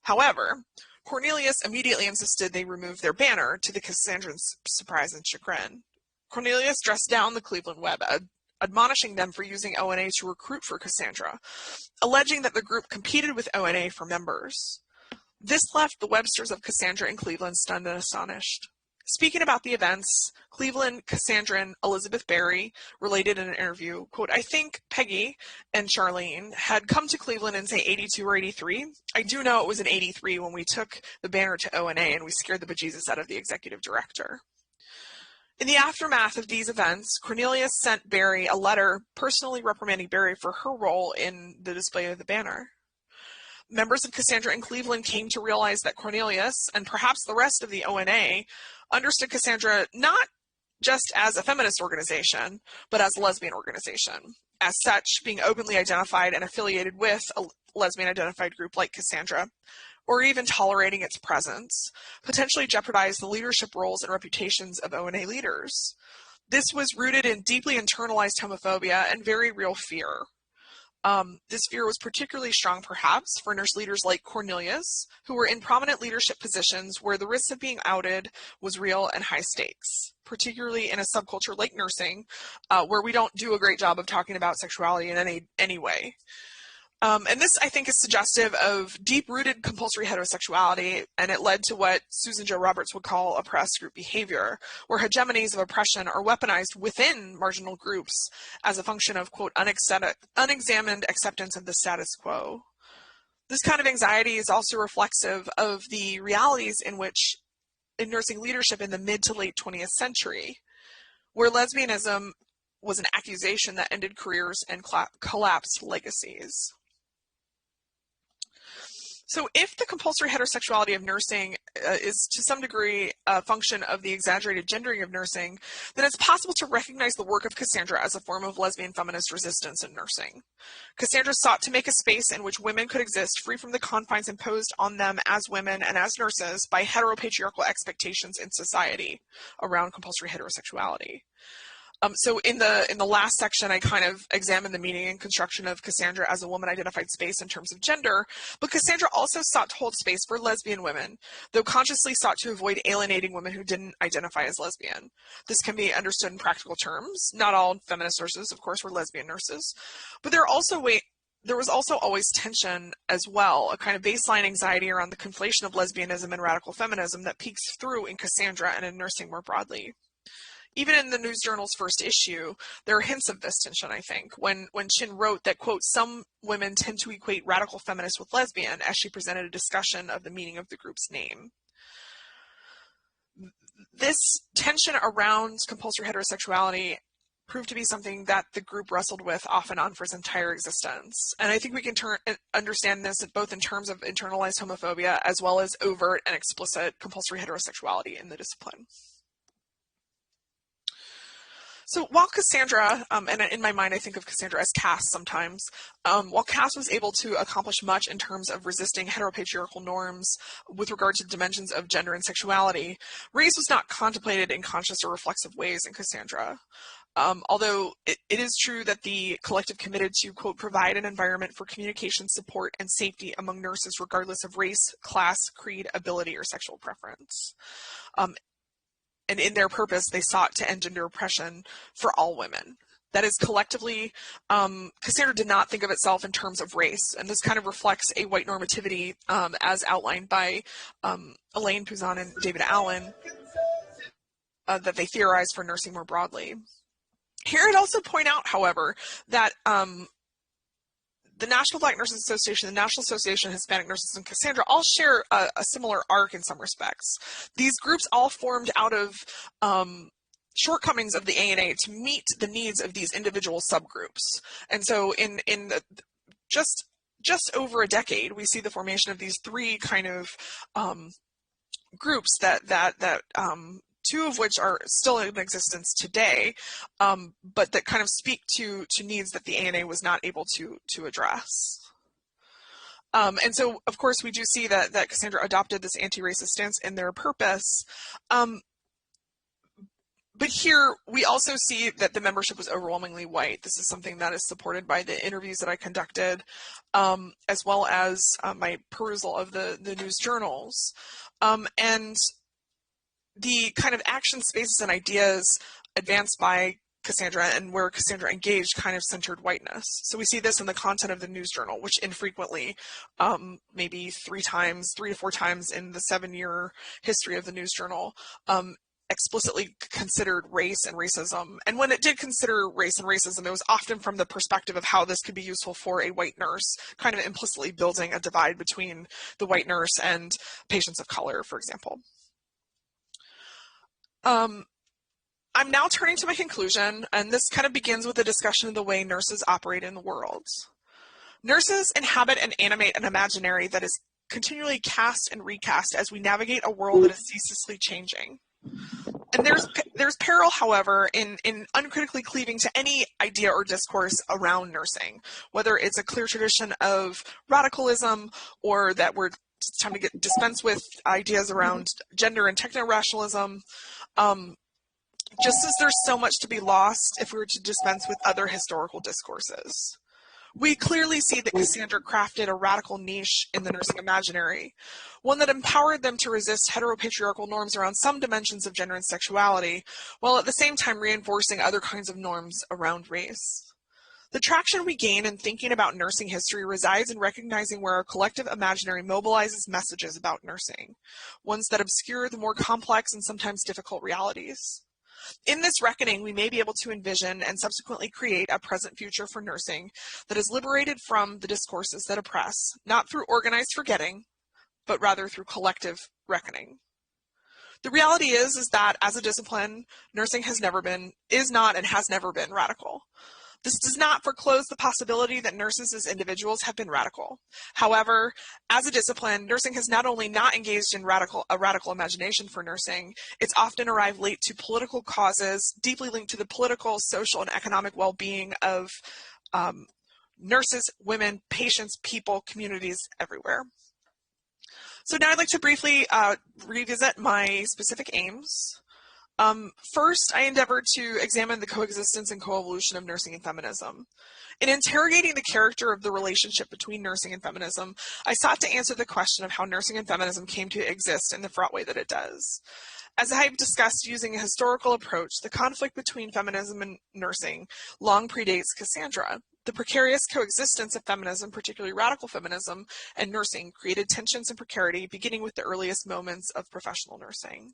However, Cornelius immediately insisted they remove their banner, to the Cassandrans' surprise and chagrin. Cornelius dressed down the Cleveland Web, admonishing them for using ONA to recruit for Cassandra, alleging that the group competed with ONA for members. This left the Websters of Cassandra in Cleveland stunned and astonished. Speaking about the events, Cleveland Cassandran Elizabeth Berry related in an interview, quote, I think Peggy and Charlene had come to Cleveland in, say, 82 or 83. I do know it was in 83 when we took the banner to ONA and we scared the bejesus out of the executive director. In the aftermath of these events, Cornelius sent Berry a letter personally reprimanding Berry for her role in the display of the banner. members of Cassandra and Cleveland came to realize that Cornelius, and perhaps the rest of the ONA, understood Cassandra not just as a feminist organization, but as a lesbian organization. As such, being openly identified and affiliated with a lesbian-identified group like Cassandra, or even tolerating its presence, potentially jeopardized the leadership roles and reputations of ONA leaders. This was rooted in deeply internalized homophobia and very real fear. This fear was particularly strong, perhaps, for nurse leaders like Cornelius, who were in prominent leadership positions where the risk of being outed was real and high stakes, particularly in a subculture like nursing, where we don't do a great job of talking about sexuality in any way. And this, I think, is suggestive of deep-rooted compulsory heterosexuality, and it led to what Susan Jo Roberts would call oppressed group behavior, where hegemonies of oppression are weaponized within marginal groups as a function of, quote, unexamined acceptance of the status quo. This kind of anxiety is also reflexive of the realities in nursing leadership in the mid to late 20th century, where lesbianism was an accusation that ended careers and collapsed legacies. So if the compulsory heterosexuality of nursing is to some degree a function of the exaggerated gendering of nursing, then it's possible to recognize the work of Cassandra as a form of lesbian feminist resistance in nursing. Cassandra sought to make a space in which women could exist free from the confines imposed on them as women and as nurses by heteropatriarchal expectations in society around compulsory heterosexuality. So in the last section, I kind of examined the meaning and construction of Cassandra as a woman-identified space in terms of gender, but Cassandra also sought to hold space for lesbian women, though consciously sought to avoid alienating women who didn't identify as lesbian. This can be understood in practical terms. Not all feminist nurses, of course, were lesbian nurses, but there was also always tension as well, a kind of baseline anxiety around the conflation of lesbianism and radical feminism that peeks through in Cassandra and in nursing more broadly. Even in the News Journal's first issue, there are hints of this tension, I think, when Chin wrote that, quote, some women tend to equate radical feminist with lesbian, as she presented a discussion of the meaning of the group's name. This tension around compulsory heterosexuality proved to be something that the group wrestled with off and on for its entire existence. And I think we can understand this both in terms of internalized homophobia as well as overt and explicit compulsory heterosexuality in the discipline. So while Cassandra, and in my mind I think of Cassandra as Cass sometimes, while Cass was able to accomplish much in terms of resisting heteropatriarchal norms with regard to dimensions of gender and sexuality, race was not contemplated in conscious or reflexive ways in Cassandra. Although it is true that the collective committed to, quote, provide an environment for communication, support, and safety among nurses regardless of race, class, creed, ability, or sexual preference. And in their purpose, they sought to end gender oppression for all women. That is, collectively, Cassandra did not think of itself in terms of race, and this kind of reflects a white normativity as outlined by Elaine Pouzan and David Allen that they theorize for nursing more broadly. Here I'd also point out, however, that the National Black Nurses Association, the National Association of Hispanic Nurses, and Cassandra all share a similar arc in some respects. These groups all formed out of shortcomings of the ANA to meet the needs of these individual subgroups. And so in just over a decade, we see the formation of these three kind of groups that two of which are still in existence today, but that kind of speak to needs that the ANA was not able to address. And so, of course, we do see that Cassandra adopted this anti-racist stance in their purpose. But here, we also see that the membership was overwhelmingly white. This is something that is supported by the interviews that I conducted, as well as my perusal of the news journals. And the kind of action spaces and ideas advanced by Cassandra and where Cassandra engaged kind of centered whiteness. So we see this in the content of the news journal, which infrequently, maybe 3 to 4 times in the 7-year history of the news journal, explicitly considered race and racism. And when it did consider race and racism, it was often from the perspective of how this could be useful for a white nurse, kind of implicitly building a divide between the white nurse and patients of color, for example. I'm now turning to my conclusion, and this kind of begins with a discussion of the way nurses operate in the world. Nurses inhabit and animate an imaginary that is continually cast and recast as we navigate a world that is ceaselessly changing. And there's peril, however, in uncritically cleaving to any idea or discourse around nursing, whether it's a clear tradition of radicalism or that it's time to dispense with ideas around gender and techno-rationalism. Just as there's so much to be lost if we were to dispense with other historical discourses. We clearly see that Cassandra crafted a radical niche in the nursing imaginary, one that empowered them to resist heteropatriarchal norms around some dimensions of gender and sexuality, while at the same time reinforcing other kinds of norms around race. The traction we gain in thinking about nursing history resides in recognizing where our collective imaginary mobilizes messages about nursing, ones that obscure the more complex and sometimes difficult realities. In this reckoning, we may be able to envision and subsequently create a present future for nursing that is liberated from the discourses that oppress, not through organized forgetting, but rather through collective reckoning. The reality is that as a discipline, nursing is not and has never been radical. This does not foreclose the possibility that nurses as individuals have been radical. However, as a discipline, nursing has not only not engaged in a radical imagination for nursing, it's often arrived late to political causes, deeply linked to the political, social, and economic well-being of nurses, women, patients, people, communities everywhere. So now I'd like to briefly revisit my specific aims. First, I endeavored to examine the coexistence and coevolution of nursing and feminism. In interrogating the character of the relationship between nursing and feminism, I sought to answer the question of how nursing and feminism came to exist in the fraught way that it does. As I have discussed using a historical approach, the conflict between feminism and nursing long predates Cassandra. The precarious coexistence of feminism, particularly radical feminism, and nursing created tensions and precarity beginning with the earliest moments of professional nursing.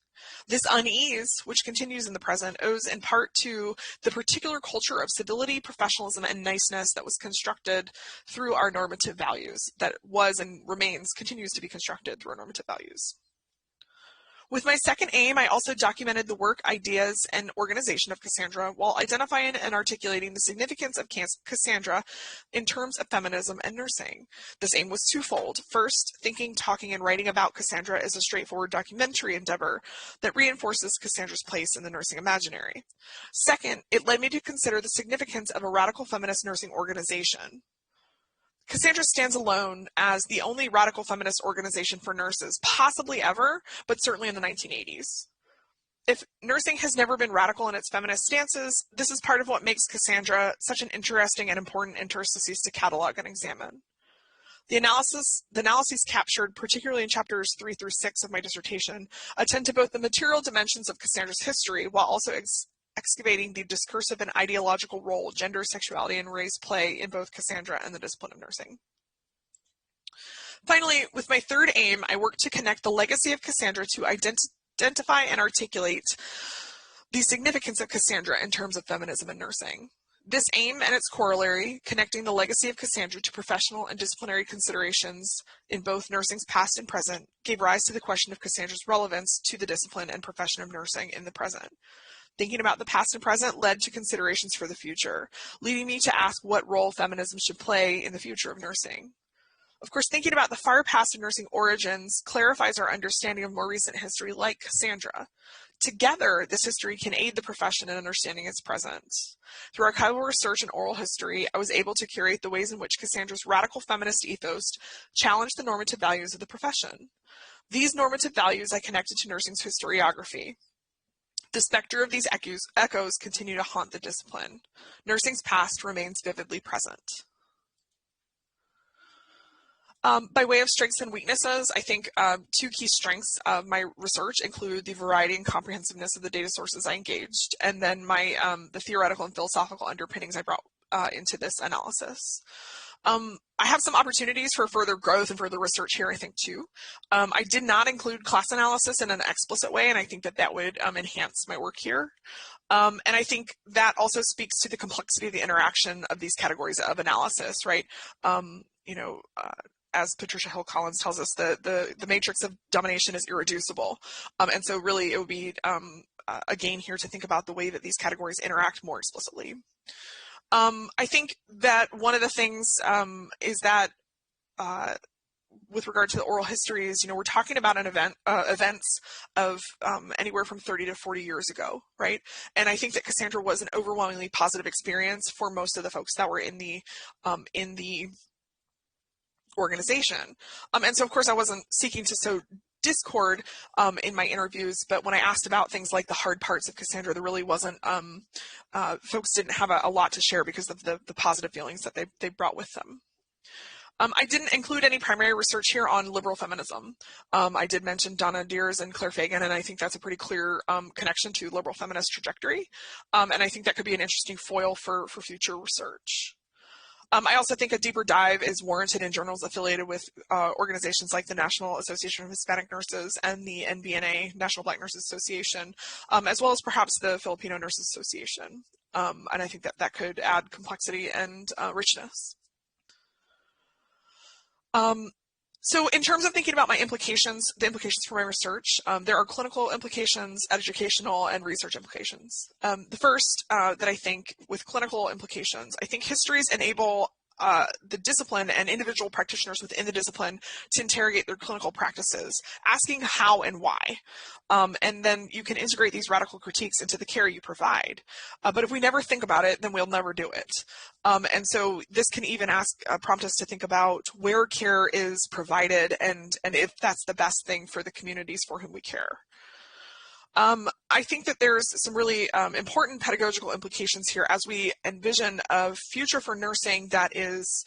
This unease, which continues in the present, owes in part to the particular culture of civility, professionalism, and niceness that was constructed through our normative values, that was and continues to be constructed through our normative values. With my second aim, I also documented the work, ideas, and organization of Cassandra while identifying and articulating the significance of Cassandra in terms of feminism and nursing. This aim was twofold. First, thinking, talking, and writing about Cassandra is a straightforward documentary endeavor that reinforces Cassandra's place in the nursing imaginary. Second, it led me to consider the significance of a radical feminist nursing organization. Cassandra stands alone as the only radical feminist organization for nurses, possibly ever, but certainly in the 1980s. If nursing has never been radical in its feminist stances, this is part of what makes Cassandra such an interesting and important interstices to catalog and examine. The analyses captured, particularly in chapters 3 through 6 of my dissertation, attend to both the material dimensions of Cassandra's history while also excavating the discursive and ideological role gender, sexuality, and race play in both Cassandra and the discipline of nursing. Finally, with my third aim, I worked to connect the legacy of Cassandra to identify and articulate the significance of Cassandra in terms of feminism and nursing. This aim and its corollary, connecting the legacy of Cassandra to professional and disciplinary considerations in both nursing's past and present, gave rise to the question of Cassandra's relevance to the discipline and profession of nursing in the present. Thinking about the past and present led to considerations for the future, leading me to ask what role feminism should play in the future of nursing. Of course, thinking about the far past of nursing origins clarifies our understanding of more recent history like Cassandra. Together, this history can aid the profession in understanding its present. Through archival research and oral history, I was able to curate the ways in which Cassandra's radical feminist ethos challenged the normative values of the profession. These normative values I connected to nursing's historiography. The specter of these echoes continue to haunt the discipline. Nursing's past remains vividly present. By way of strengths and weaknesses, I think two key strengths of my research include the variety and comprehensiveness of the data sources I engaged, and then the theoretical and philosophical underpinnings I brought into this analysis. I have some opportunities for further growth and further research here, I think, too. I did not include class analysis in an explicit way, and I think that would enhance my work here. And I think that also speaks to the complexity of the interaction of these categories of analysis, right? As Patricia Hill Collins tells us, the matrix of domination is irreducible. And so really it would be a gain here to think about the way that these categories interact more explicitly. I think that one of the things is that with regard to the oral histories, we're talking about an events of anywhere from 30 to 40 years ago, right? And I think that Cassandra was an overwhelmingly positive experience for most of the folks that were in the organization. And so, of course, I wasn't seeking to sow discord in my interviews, but when I asked about things like the hard parts of Cassandra, there really wasn't, folks didn't have a lot to share because of the positive feelings that they brought with them. I didn't include any primary research here on liberal feminism. I did mention Donna Deers and Claire Fagan, and I think that's a pretty clear connection to liberal feminist trajectory. And I think that could be an interesting foil for future research. I also think a deeper dive is warranted in journals affiliated with organizations like the National Association of Hispanic Nurses and the NBNA, National Black Nurses Association, as well as perhaps the Filipino Nurses Association. And I think that could add complexity and richness. So in terms of thinking about my implications, the implications for my research, there are clinical implications, educational, and research implications. The first that I think with clinical implications, I think histories enable the discipline and individual practitioners within the discipline to interrogate their clinical practices, asking how and why. And then you can integrate these radical critiques into the care you provide. But if we never think about it, then we'll never do it. And so this can even prompt us to think about where care is provided and if that's the best thing for the communities for whom we care. I think that there's some really important pedagogical implications here as we envision a future for nursing that is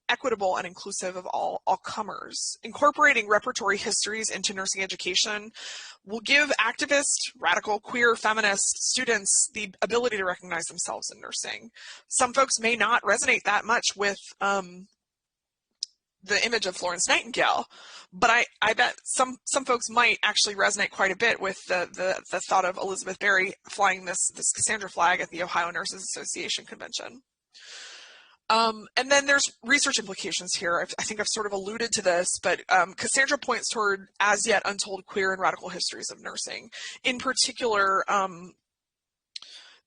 equitable and inclusive of all comers. Incorporating repertory histories into nursing education will give activist, radical, queer, feminist students the ability to recognize themselves in nursing. Some folks may not resonate that much with the image of Florence Nightingale, but I bet some folks might actually resonate quite a bit with the thought of Elizabeth Berry flying this Cassandra flag at the Ohio Nurses Association convention. And then there's research implications here. I think I've sort of alluded to this, but Cassandra points toward as yet untold queer and radical histories of nursing. In particular,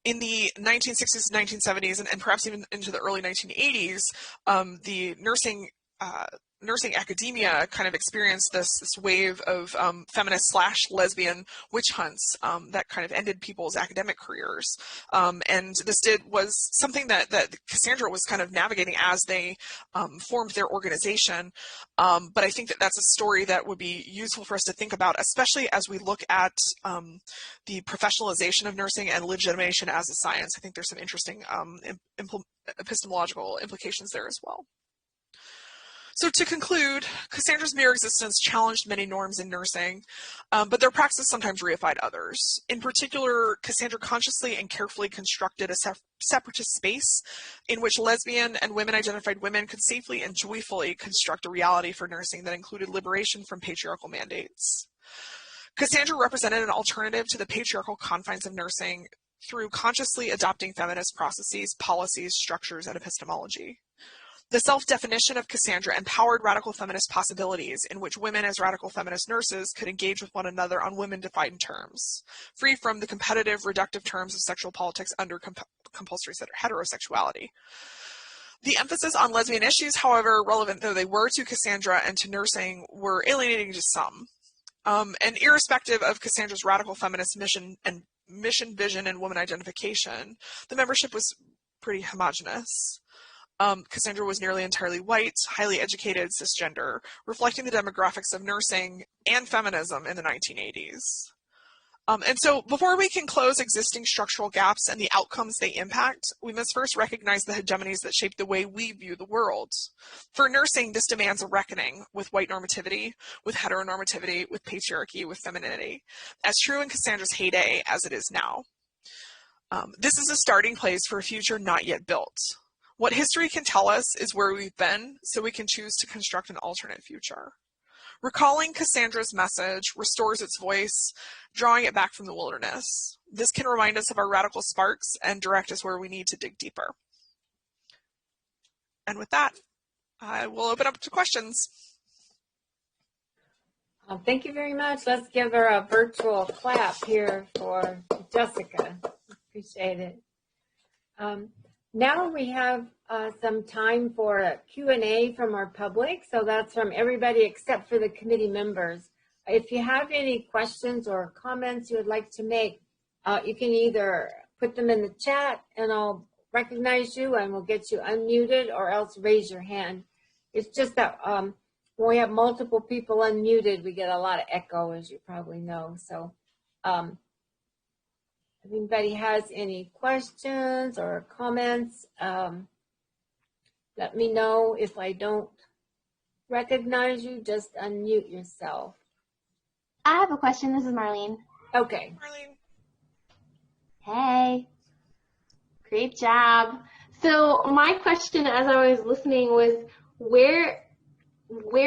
in the 1960s, 1970s, and perhaps even into the early 1980s, the nursing academia kind of experienced this wave of feminist/lesbian witch hunts that kind of ended people's academic careers. And this was something that Cassandra was kind of navigating as they formed their organization. But I think that that's a story that would be useful for us to think about, especially as we look at the professionalization of nursing and legitimation as a science. I think there's some interesting epistemological implications there as well. So to conclude, Cassandra's mere existence challenged many norms in nursing, but their praxis sometimes reified others. In particular, Cassandra consciously and carefully constructed a separatist space in which lesbian and women-identified women could safely and joyfully construct a reality for nursing that included liberation from patriarchal mandates. Cassandra represented an alternative to the patriarchal confines of nursing through consciously adopting feminist processes, policies, structures, and epistemology. The self-definition of Cassandra empowered radical feminist possibilities in which women as radical feminist nurses could engage with one another on women-defined terms, free from the competitive, reductive terms of sexual politics under compulsory heterosexuality. The emphasis on lesbian issues, however, relevant though they were to Cassandra and to nursing, were alienating to some. And irrespective of Cassandra's radical feminist mission, vision, and woman identification, the membership was pretty homogenous. Cassandra was nearly entirely white, highly educated, cisgender, reflecting the demographics of nursing and feminism in the 1980s. And so before we can close existing structural gaps and the outcomes they impact, we must first recognize the hegemonies that shape the way we view the world. For nursing, this demands a reckoning with white normativity, with heteronormativity, with patriarchy, with femininity, as true in Cassandra's heyday as it is now. This is a starting place for a future not yet built. What history can tell us is where we've been, so we can choose to construct an alternate future. Recalling Cassandra's message restores its voice, drawing it back from the wilderness. This can remind us of our radical sparks and direct us where we need to dig deeper. And with that, I will open up to questions. Thank you very much. Let's give her a virtual clap here for Jessica. Appreciate it. Now we have some time for a Q&A from our public. So that's from everybody except for the committee members. If you have any questions or comments you would like to make, you can either put them in the chat and I'll recognize you and we'll get you unmuted, or else raise your hand. It's just that when we have multiple people unmuted, we get a lot of echo, as you probably know. So if anybody has any questions or comments, let me know. If I don't recognize you, just unmute yourself. I have a question. This is Marlene. Okay. Marlene. Hey. Great job. So my question as I was listening was, where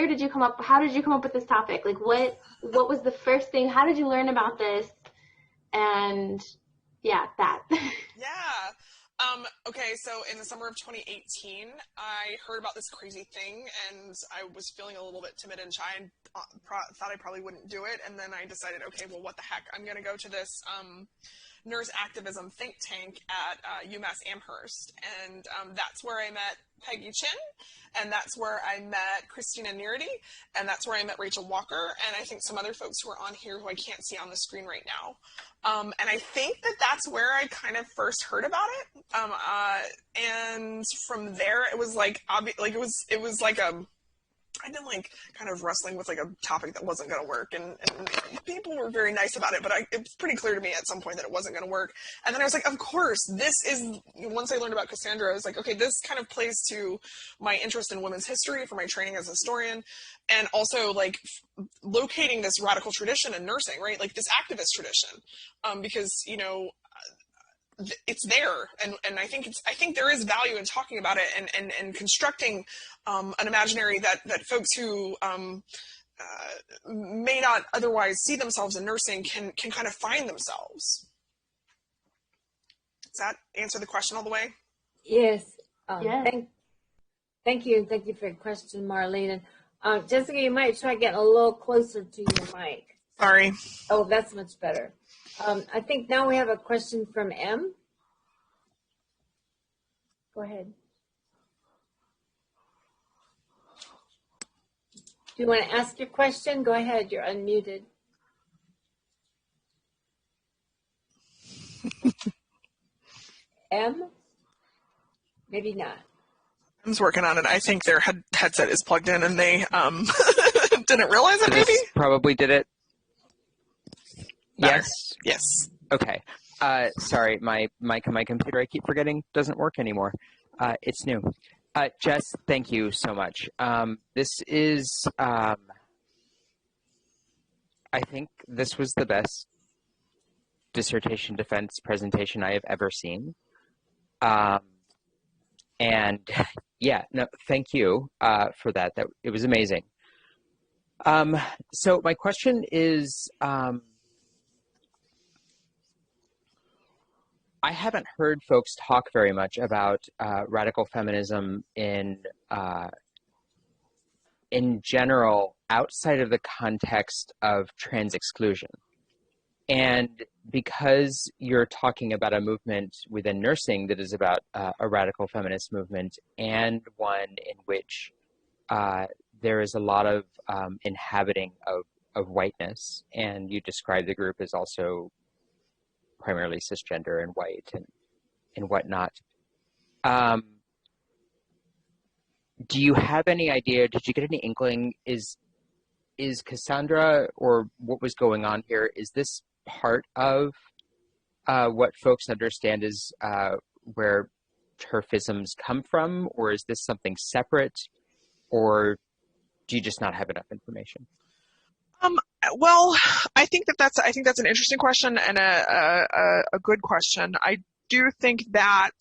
did you come up, how did you come up with this topic? Like what was the first thing? How did you learn about this? And yeah, that. Yeah. Okay, so in the summer of 2018, I heard about this crazy thing, and I was feeling a little bit timid and shy, and thought I probably wouldn't do it, and then I decided, okay, well, what the heck, I'm going to go to this nurse activism think tank at UMass Amherst, and that's where I met Peggy Chin, and that's where I met Christina Nearity, and that's where I met Rachel Walker, and I think some other folks who are on here who I can't see on the screen right now. And I think that that's where I kind of first heard about it. And from there, it was like, it was like I've been like kind of wrestling with like a topic that wasn't going to work, and people were very nice about it, but it was pretty clear to me at some point that it wasn't going to work. And then I was like, of course, this is, once I learned about Cassandra, I was like, okay, this kind of plays to my interest in women's history for my training as a historian, and also like locating this radical tradition in nursing, right? Like this activist tradition, because, you know, it's there, and I think there is value in talking about it and constructing an imaginary that folks who may not otherwise see themselves in nursing can kind of find themselves. Does that answer the question all the way? Yes. Yeah. Thank you for your question, Marlene. And Jessica, you might try getting a little closer to your mic. Sorry. Oh, that's much better. I think now we have a question from M. Go ahead. Do you want to ask your question? Go ahead. You're unmuted. M? Maybe not. M's working on it. I think their headset is plugged in and they didn't realize it, maybe? This probably did it. Better. Yes? Yes. Okay. Sorry, my computer, I keep forgetting, doesn't work anymore. It's new. Jess, thank you so much. This is, I think this was the best dissertation defense presentation I have ever seen. And yeah, no, thank you for that. It was amazing. So my question is, I haven't heard folks talk very much about radical feminism in general outside of the context of trans exclusion. And because you're talking about a movement within nursing that is about a radical feminist movement, and one in which there is a lot of inhabiting of whiteness, and you describe the group as also primarily cisgender and white and whatnot. Do you have any idea, did you get any inkling, is Cassandra, or what was going on here, is this part of what folks understand is where turfisms come from, or is this something separate, or do you just not have enough information? Well, I think that's an interesting question and a good question. I do think that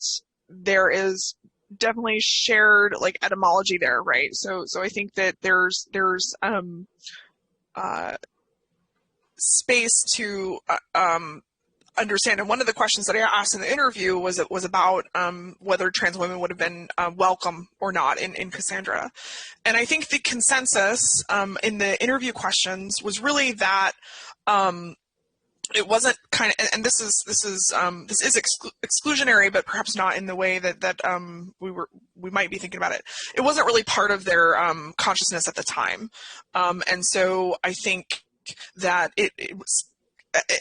there is definitely shared like etymology there, right? So I think that there's space to understand. And one of the questions that I asked in the interview was about whether trans women would have been welcome or not in Cassandra. And I think the consensus in the interview questions was really that it wasn't kind of, and this is exclusionary, but perhaps not in the way that we might be thinking about it. It wasn't really part of their consciousness at the time, and so I think that it was.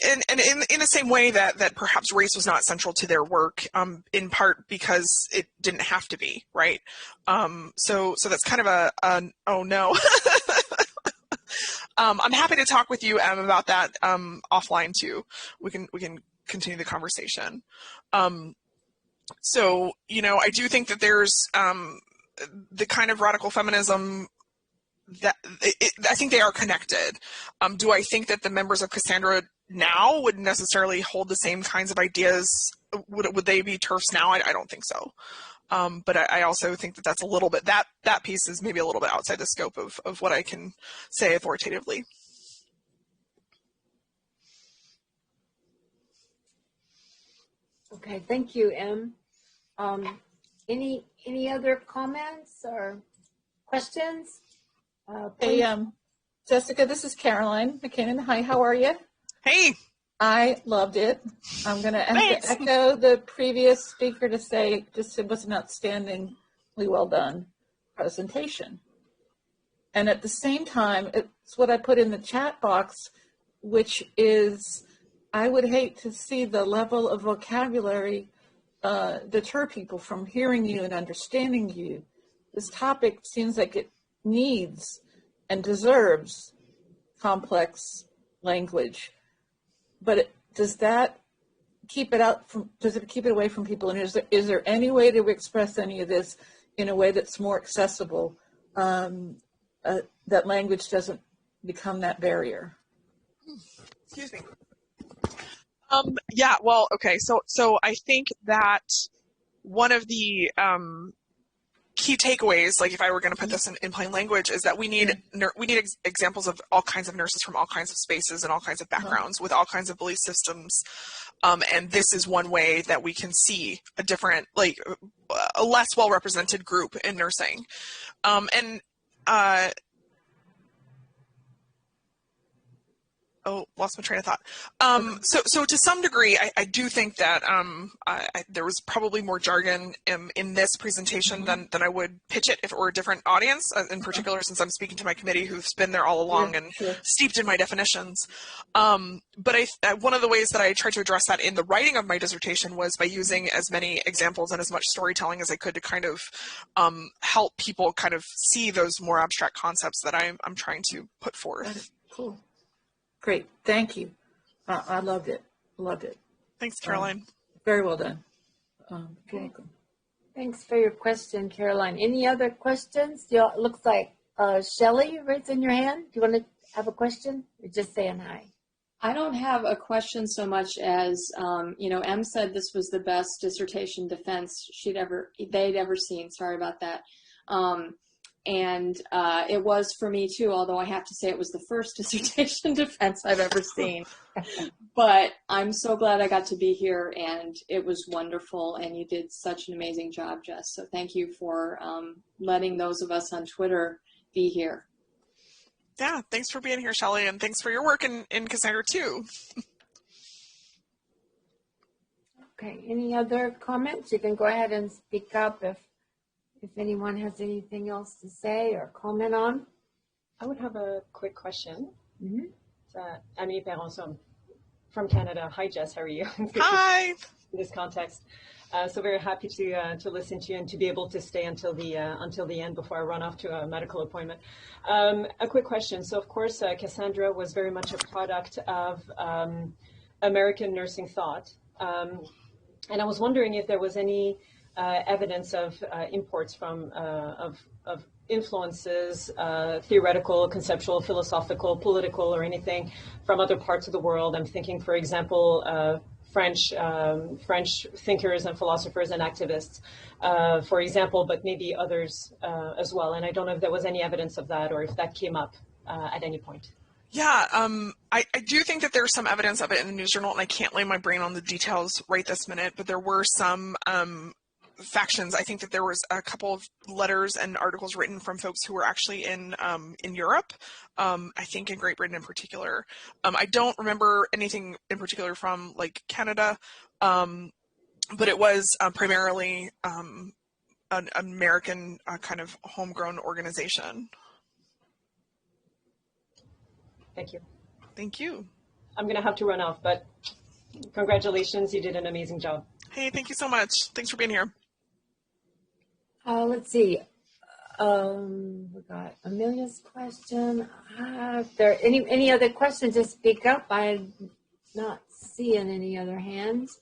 And in the same way that perhaps race was not central to their work, in part because it didn't have to be, right? So that's kind of a oh no. I'm happy to talk with you, Em, about that offline too. We can continue the conversation. So I do think that there's the kind of radical feminism that I think they are connected. Do I think that the members of Cassandra now would necessarily hold the same kinds of ideas? Would they be TERFs now? I don't think so. But I also think that that's a little bit, that piece is maybe a little bit outside the scope of what I can say authoritatively. Okay, thank you, Em. Any other comments or questions? Hey, Jessica, this is Caroline McKinnon. Hi, how are you? Hey. I loved it. I'm going to echo the previous speaker to say just it was an outstandingly well done presentation. And at the same time, it's what I put in the chat box, which is I would hate to see the level of vocabulary deter people from hearing you and understanding you. This topic seems like it needs and deserves complex language. But does that keep it out from? Does it keep it away from people? And is there any way to express any of this in a way that's more accessible? That language doesn't become that barrier. Excuse me. Yeah. Well. Okay. So I think that one of the key takeaways, like if I were going to put this in plain language, is that we need examples of all kinds of nurses from all kinds of spaces and all kinds of backgrounds with all kinds of belief systems, and this is one way that we can see a different, like a less well represented group in nursing, lost my train of thought. So to some degree, I do think that there was probably more jargon in this presentation than I would pitch it if it were a different audience, in particular since I'm speaking to my committee who's been there all along and steeped in my definitions. But one of the ways that I tried to address that in the writing of my dissertation was by using as many examples and as much storytelling as I could to kind of help people kind of see those more abstract concepts that I'm trying to put forth. Cool. Great, thank you. I loved it. Loved it. Thanks, Caroline. Very well done. You're welcome. Thanks for your question, Caroline. Any other questions? It looks like Shelley raising your hand. Do you want to have a question? Or just saying hi? I don't have a question so much as, Em said this was the best dissertation defense they'd ever seen. Sorry about that. And it was for me too, although I have to say it was the first dissertation defense I've ever seen. But I'm so glad I got to be here, and it was wonderful, and you did such an amazing job, Jess. So thank you for letting those of us on Twitter be here. Yeah, thanks for being here, Shelley, and thanks for your work in Cassandra too. Okay, any other comments? You can go ahead and speak up if anyone has anything else to say or comment on. I would have a quick question. Mm-hmm. Amélie Perron from Canada. Hi, Jess. How are you? Hi. In this context, so very happy to listen to you and to be able to stay until the end before I run off to a medical appointment. A quick question. So, of course, Cassandra was very much a product of American nursing thought, and I was wondering if there was any evidence of imports from of influences, theoretical, conceptual, philosophical, political, or anything from other parts of the world. I'm thinking, for example, French thinkers and philosophers and activists, for example, but maybe others as well. And I don't know if there was any evidence of that or if that came up at any point. Yeah, I do think that there's some evidence of it in the news journal, and I can't lay my brain on the details right this minute, but there were some factions. I think that there was a couple of letters and articles written from folks who were actually in Europe, I think in Great Britain in particular. I don't remember anything in particular from like Canada, but it was primarily an American kind of homegrown organization. Thank you. Thank you. I'm going to have to run off, but congratulations. You did an amazing job. Hey, thank you so much. Thanks for being here. Let's see. We got Amelia's question. If there are any other questions, just speak up. I'm not seeing any other hands.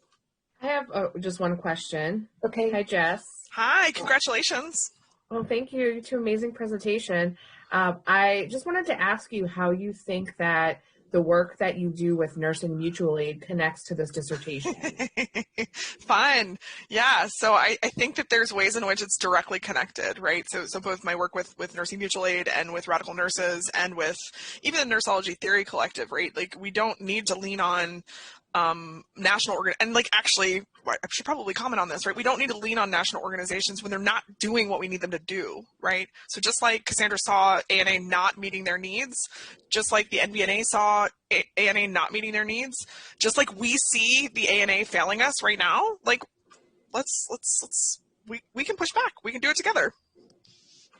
I have just one question. Okay. Hi, Jess. Hi, congratulations. Well, thank you. To amazing presentation. I just wanted to ask you how you think that the work that you do with Nursing Mutual Aid connects to this dissertation. Fun. Yeah. So I think that there's ways in which it's directly connected, right? So both my work with Nursing Mutual Aid and with Radical Nurses and with even the Nursology Theory Collective, right? Like we don't need to lean on national and like actually I should probably comment on this, right? We don't need to lean on national organizations when they're not doing what we need them to do, right? So just like Cassandra saw ANA not meeting their needs, just like the NBNA saw ANA not meeting their needs, just like we see the ANA failing us right now, like we can push back. We can do it together.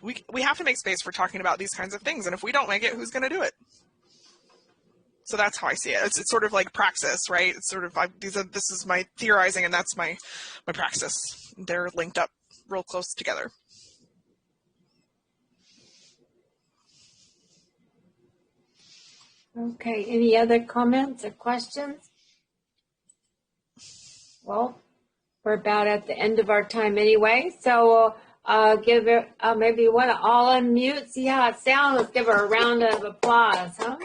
We have to make space for talking about these kinds of things, and if we don't make it, who's going to do it? So that's how I see it. It's sort of like praxis, right? It's sort of this is my theorizing, and that's my praxis. They're linked up real close together. Okay. Any other comments or questions? Well, we're about at the end of our time anyway, so give her maybe you want to all unmute, see how it sounds. Let's give her a round of applause, huh?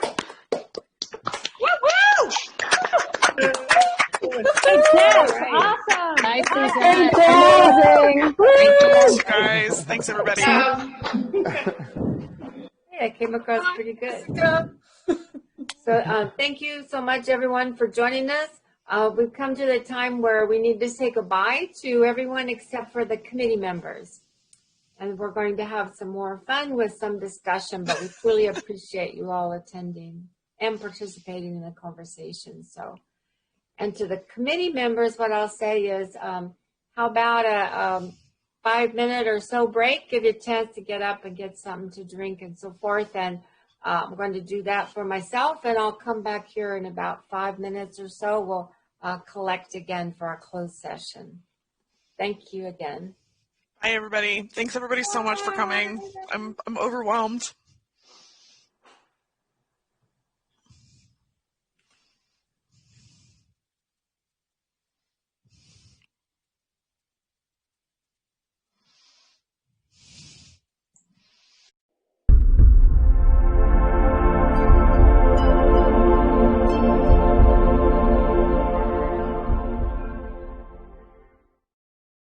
Awesome. Nicely Amazing. Thanks, guys. Thanks, everybody. Yeah, it came across pretty good. So thank you so much, everyone, for joining us. We've come to the time where we need to say goodbye to everyone except for the committee members. And we're going to have some more fun with some discussion, but we truly appreciate you all attending and participating in the conversation. So, and to the committee members, what I'll say is, how about a 5-minute or so break, give you a chance to get up and get something to drink and so forth. And I'm going to do that for myself, and I'll come back here in about 5 minutes or so. We'll collect again for our closed session. Thank you again. Hi, everybody. Thanks, everybody, so much for coming. I'm overwhelmed.